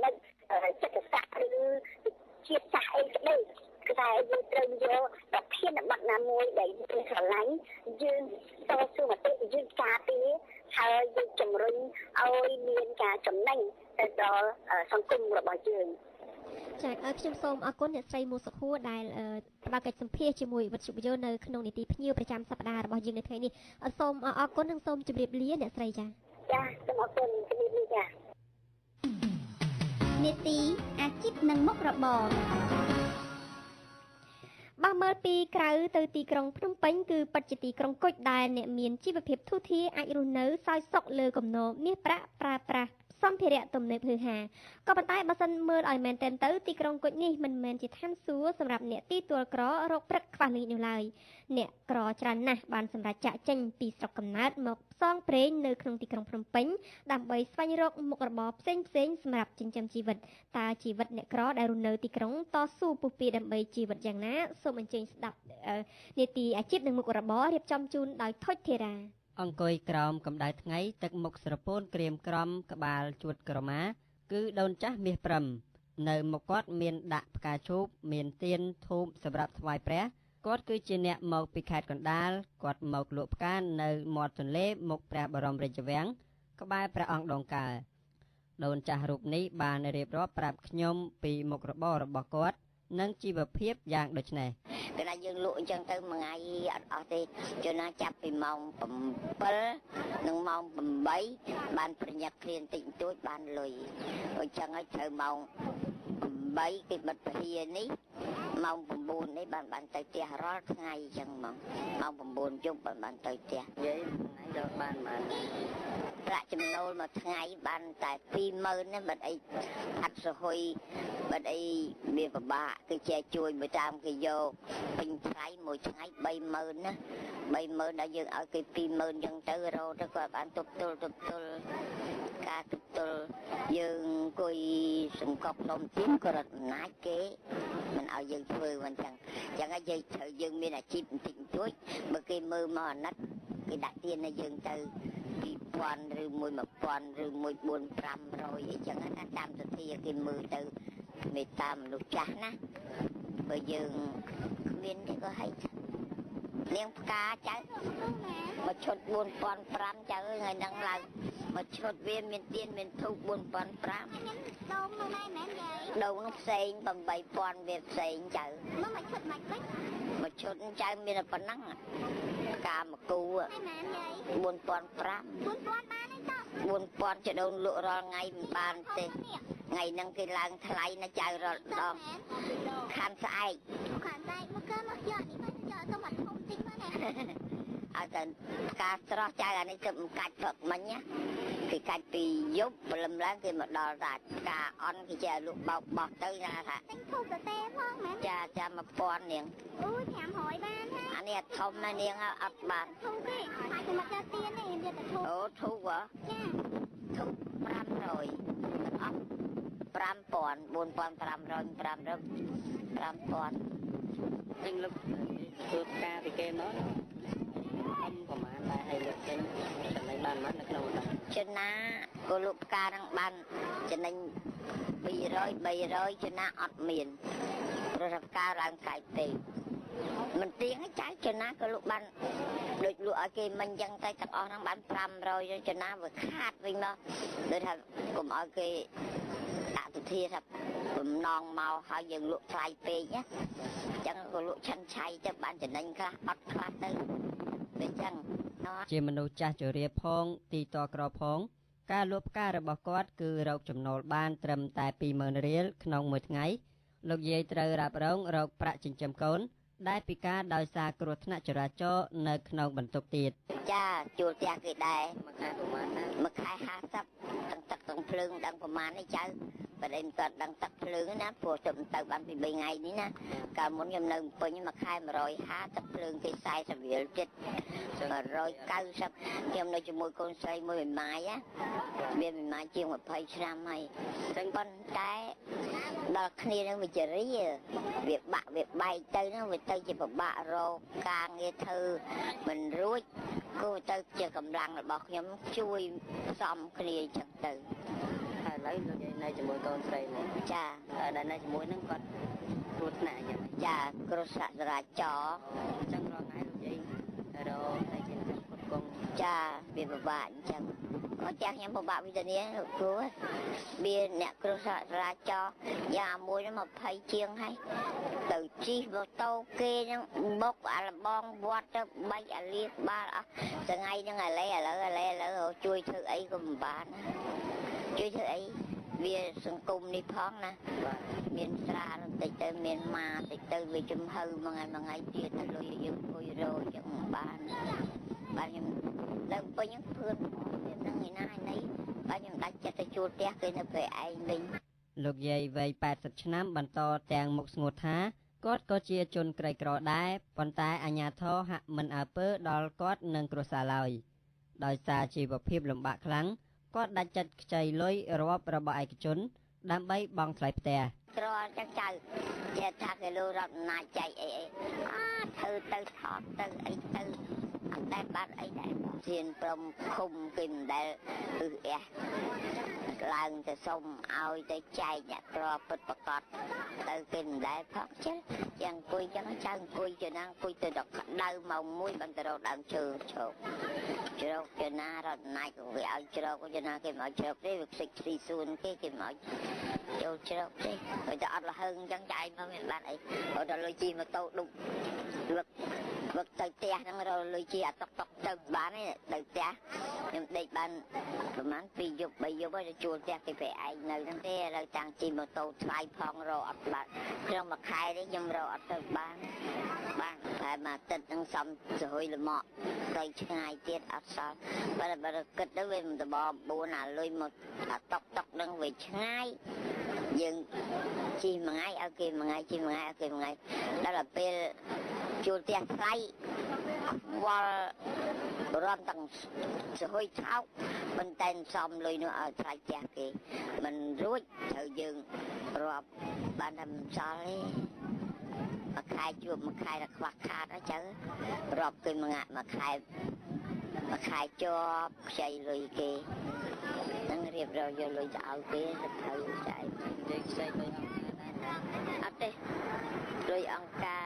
ណុចចិត្តសាស្ត្រឬជាតិសាសន៍អីក្តីតែយើងត្រូវយកប្រធានបទណាមួយដែលយើងស្រឡាញ់យើងតស៊ូមតិយើងការពារហើយយើងជំរុញឲ្យមានការចំណេញទៅដល់សង្គមរបស់យើងចា៎ខ្ញុំសូមអរគុណអ្នកស្រីមូសុខួរដែលផ្ដល់កិច្ចសម្ភាសជាមួយវិទ្យុយោនៅក្នុងនីតិភ្ញៀវប្រចាំសប្តាហ៍របស់យើងនៅថ្ងៃនេះសូមអរគុណនិងសូមជម្រាបលាអ្នកស្រីចា៎សូមអរគុណជម្រាបលាចា៎នីតិអាជីពនិងមុខរបរបើមើលពីក្រៅទៅទីក្រុងភ្នំពេញគឺពិតជាទីក្រុងគុជដែលអ្នកមានជីវភាពធូរធារអាចរស់នៅសោយសុខលើគំនរមាសប្រាក់ប្រើប្រាស់សម្ភារៈទំនើបហឺហាក៏ប៉ុន្តែបើសិនមើលឲ្យមែនទែនទៅទីក្រុងគុជនេះមិនមែនជាឋានសួគ៌សម្រាប់អ្នកទីទួលក្ររកព្រឹកខ្វះល្ងាចនោះឡើយអ្នកក្រច្រើនណាស់បានសម្រេចចាក់ចេញពីស្រុកកំណើតមកផ្សងព្រេងនៅក្នុងទីក្រុងភ្នំពេញដើម្បីស្វែងរកមុខរបរផ្សេងសម្រាប់ចិញ្ចឹមជីវិតតើជីវិតអ្នកក្រដែលរស់នៅទីក្រុងតស៊ូពុះពៀដើម្បីជីវិតយ៉ាងណាសូមអញ្ជើញស្ដាប់នីតិអាជីពនិងមុខរបររៀបចំជូនដោយថុចធីរាអង្គុយក្រោមកម្ដៅថ្ងៃទឹកមុខស្រពោនក្រៀមក្រំក្បាលជួតក្រមាគឺដូនចាស់មាសព្រឹមនៅមុខគាត់មានដាក់ផ្កាឈូកមានទៀនធូបសម្រាប់ថ្វាយព្រះគាត់គឺជាអ្នកមកពីខេត្តកណ្ដាលគាត់មកលក់ផ្កានៅមាត់ទន្លេមុខព្រះបរមរាជវាំងក្បែរព្រះអង្គដងកើដូនចាស់រូបនេះបានរៀបរាប់ប្រាប់ខ្ញុំពីមុខរបររបស់គាត់និងជីវភាពយ៉ាងដូចនេះកណ្ដាលយើងលក់អញ្ចឹងទៅមួយថ្ងៃអត់អស់ទេជួនណាចាប់ពីម៉ោង7និងម៉ោង8បានប្រញាប់គ្រានតិចតួចបានលុយអញ្ចឹងហើយត្រូវម៉ោង8គេបិទពហិយនេះម៉ោង9នេះបានទៅផ្ទះរាល់ថ្ងៃអញ្ចឹងម៉ោង9យប់បានទៅផ្ទះនិយាយថ្ងៃដល់បានប្រាក់ចំណូលមួយថ្ងៃបានតែ20000ណាបាត់អីអត់សហុយបាត់អីវាពិបាកគឺជាជួយមួយតាមគេយកពេញថ្លៃមួយថ្ងៃ30000ណា30000ដល់យើងឲ្យគេ20000អញ្ចឹងទៅរោទៅគាត់បានទប់ទល់ការទប់ទល់ ក៏ផ្លុំទៀតក៏រត់អំណាចគេមិនឲ្យយើងធ្វើមិនចឹងចឹងហើយយើងត្រូវយើងមានអាជីពបន្តិចបន្តួចបើគេមើលមកអាណិតគេដាក់ទានឲ្យយើងទៅ2000ឬ1000ឬ1400-500អីចឹងណាតាមសទ្ធាគេមើលទៅមេត្តាមនុស្សចាស់ណាបើយើងគ្មានទេក៏ឲ្យនាងផ្កាចៅមកឈុត4500ចៅថ្ងៃហ្នឹងឡើងមកឈុតវាមានទៀនមានធូប4500ដងនោះណែមែនយាយដងនោះផ្សេង8000វាផ្សេងចៅមកឈុតមិនខ្មិចមកឈុតចៅមានតែប៉ុណ្ណឹងកាមកគូមែនយាយ4500បានទេត4000ចដូនលក់រាល់ថ្ងៃមិនបានទេថ្ងៃហ្នឹងគេឡើងថ្លៃណាចៅរាល់ដងខានស្អែកមកកើមកយកនេះមកយកទៅមកធំតិចមកណាអត់តែការស្រស់ចៅអានេះទៅកាច់ព្រឹកមិញណាគេកាច់ពីយប់ព្រលឹមឡើងគេមកដល់តែការអន់គេចេះលក់បោកបោះទៅណាថាទិញធូបទៅទេផងមែនចា1000នាងអូយ500បានហើយអានេះធំណាស់នាងអត់បានធូបទេអាចទៅមកដល់ទៀននេះវាទៅធូបអូធូបហ៎ចាធូប500អត់5000 4500 ទិញលុបធ្វើផ្កាពីគេមកប្រហែលដែរឲ្យលុបទិញចំណេញបានមិននៅក្នុងនោះចំណាក៏លុបផ្កានឹងបានចំណេញ200 300ចំណាអត់មានព្រោះថាផ្កាឡើងថ្លៃពេកមិនទៀងចៅចំណាក៏លុបបានដូចលក់ឲ្យគេមិញចឹងទៅទាំងអស់ហ្នឹងបាន500ចំណាវាខាតវិញមកដូចថាកុំឲ្យគេអតិថិថាបំណងមកឲ្យយើងលក់ថ្លៃពេកណាចឹងក៏លក់ឆិនឆៃទៅបានចំណេញខ្លះអត់ខ្លះទៅដូចចឹងជាមនុស្សចាស់ជរាផងទីតក្រផងការលក់ផ្ការបស់គាត់គឺរកចំណូលបានត្រឹមតែ20000រៀលក្នុងមួយថ្ងៃលោកយាយត្រូវរ៉ាប់រងរកប្រាក់ចិញ្ចឹមកូនដែលពិការដោយសារគ្រោះថ្នាក់ចរាចរណ៍នៅក្នុងបន្ទប់ទៀតចាជួលផ្ទះគេដែរមួយខែ50ទាំងទឹកទាំងភ្លើងដឹងប្រហែលនេះចៅបើមិនទាន់ដឹងទឹកភ្លើងណាព្រោះទៅបានពី3ថ្ងៃនេះណាកាលមុនខ្ញុំនៅពេញមួយខែ150ទឹកភ្លើងគេ40រៀលចិត្ត190ខ្ញុំនៅជាមួយកូនស្រីមួយម៉ាយណាមានម៉ាយជាង20ឆ្នាំហើយចឹងប៉ុន្តែដល់គ្នានឹងវិចារីវាបាក់វាបែកទៅហ្នឹងវាទៅជាពិបាករកការងារធ្វើមិនរួចគួរទៅជាកម្លាំងរបស់ខ្ញុំជួយផ្សំគ្នាចឹងទៅហើយឥឡូវលោកយាយនៅជាមួយកូនស្រីនេះចាដែលនៅជាមួយនឹងគាត់គ្រោះថ្នាក់យ៉ាងម៉េចចាគ្រោះថ្នាក់ចរាចរណ៍ចឹងរាល់ថ្ងៃលោកយាយរកតែជាអ្នកផ្គត់ផ្គង់ចាវាពិបាកអញ្ចឹងក៏ចាស់ខ្ញុំពិបាកវិធានាលោកគ្រូវាអ្នកគ្រោះថ្នាក់ចរាចរណ៍យ៉ាងមួយ20ជាងហើយទៅជិះម៉ូតូគេហ្នឹងបុកអាលបងវត្តទៅបែកអាលៀបបាលអស់ថ្ងៃហ្នឹងឥឡូវជួយធ្វើអីក៏មិនបានជួយធ្វើអីវាសង្គមនេះផងណាមានស្រាបន្តិចទៅមានម៉ាតិចទៅវាចំហៅមួយថ្ងៃទៀតទៅលុយយើងអង្គុយរកចឹងបានខ្ញុំឡើងពេញហ្នឹងភឿនខ្ញុំហ្នឹងឯណាឯនេះបាទខ្ញុំដាច់ចិត្តទៅជួលផ្ទះគេនៅពេលឯងវិញលោកយាយវ័យ80ឆ្នាំបន្តទាំងមុខស្ងួតថាគាត់ក៏ជាជនក្រីក្រដែរប៉ុន្តែអាជ្ញាធរហាក់មិនអើពើដល់គាត់និងគ្រួសារឡើយដោយសារជីវភាពលំបាកខ្លាំងគាត់ដាច់ចិត្តខ្ចីលុយរាប់របស់ឯកជនដើម្បីបង់ថ្លៃផ្ទះត្រង់ចឹងចៅចេះថាគេលោរត់អំណាចចៃអីធ្វើទៅថតទៅអីទៅអត់ដែលបាត់អីដែរធានព្រមឃុំគេមិនដែលឡើងទៅសុំឲ្យទៅចែកអ្នកក្រពិតប្រកបទៅគេមិនដែលផកចេះយ៉ាងអង្គុយចឹងចៅអង្គុយចំណាំអង្គុយទៅដល់ក្តៅម៉ោង1បានទៅរកដើមឈើជ្រោកចំណារត់ណាច់ក៏វាឲ្យជ្រោកចំណាគេមិនឲ្យជ្រោកទេវាខ្សិចស៊ីសួនគេមិនឲ្យចូលជ្រោកទេបើតែអត់លហើងចឹងចែកមកមានបានអីបើដល់លុយជីម៉ូតូដុបវឹកទៅផ្ទះហ្នឹងរលុយជាអតុកទៅបានទេទៅផ្ទះខ្ញុំដេកបានប្រហែល2យប់3យប់ហើយជួលផ្ទះគេពេលឯងនៅហ្នឹងទេឥឡូវតាំងជីម៉ូតូថ្លៃផងរកអត់បានក្នុងមួយខែនេះខ្ញុំរកអត់ទៅបាន ហើយមកទឹកនឹងសំសហុយលមកទៅឆ្ងាយទៀតអត់សល់បើគិតទៅវាមិនដប4អាលុយមកអាតុកនឹងវាឆ្ងាយយើងជីមួយថ្ងៃឲ្យគេមួយថ្ងៃជីមួយថ្ងៃឲ្យគេមួយថ្ងៃដល់ទៅពេលជួលផ្ទះថ្លៃវល់រំទាំងសហុយថោកមិនតែសំលុយនោះឲ្យថ្លៃផ្ទះគេមិនរួចត្រូវយើងរាប់បានតែមិនសល់ទេមួយខែជួបមួយខែដល់ខ្វះខាតអញ្ចឹងរាប់គេមួយខែជាប់ខ្ចីលុយគេនឹងរៀបរយយកលុយទៅឲ្យគេទៅត្រូវចាយយើងខ្ចីលុយអត់ទេលុយអង្គការ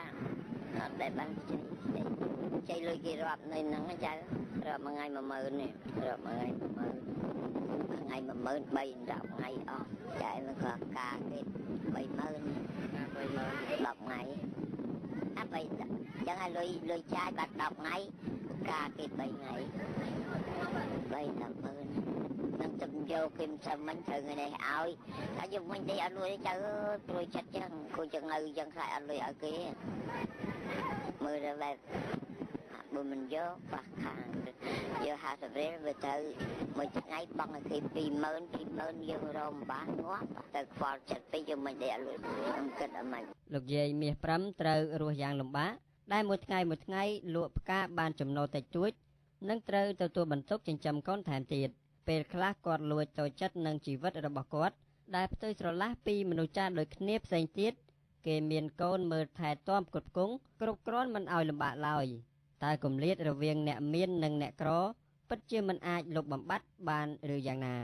អត់ដែលបានខ្ចីលុយគេរាប់នៅហ្នឹងអញ្ចឹងរាប់មួយថ្ងៃ10000នេះរាប់មួយថ្ងៃ10000 ថ្ងៃ10000 3 10ថ្ងៃអស់ចាយនឹងក៏ការគេ30000 10ថ្ងៃអត់3ចឹងឲ្យលុយចាយបាត់10ថ្ងៃការគេ3ថ្ងៃ3100000នឹងទៅយកគេមិនចាំមិនត្រូវថ្ងៃនេះឲ្យតែយកវិញទេអត់លុយទៅព្រួយចិត្តចឹងគួរចឹងនៅចឹងខ្លាចអត់លុយឲ្យគេមើលទៅបែបបើមិនយកបាក់ខាងយក50រៀលវាទៅមួយថ្ងៃបង់ឲ្យគេ20000យើងរមបានងាប់ទៅខ្វល់ចិត្តពេកយើងមិនដែរលុយខ្ញុំគិតអីមិន លោកយាយមាស5ត្រូវរស់យ៉ាងលំបាកដែលមួយថ្ងៃលក់ផ្កាបានចំណូលតិចតួចនិងត្រូវទទួលបន្ទុកចិញ្ចឹមកូនថែមទៀតពេលខ្លះគាត់លួចចូលចិត្តនឹងជីវិតរបស់គាត់ដែលផ្ទុយស្រឡះពីមនុស្សចាស់ដូចគ្នាផ្សេងទៀតគេមានកូនមើលថែទាំគ្រប់គងគ្រប់គ្រាន់មិនឲ្យលំបាកឡើយតែគម្លាតរវាងអ្នកមាននិងអ្នកក្រពិតជាមិនអាចលុបបំបាត់បានឬយ៉ាងណា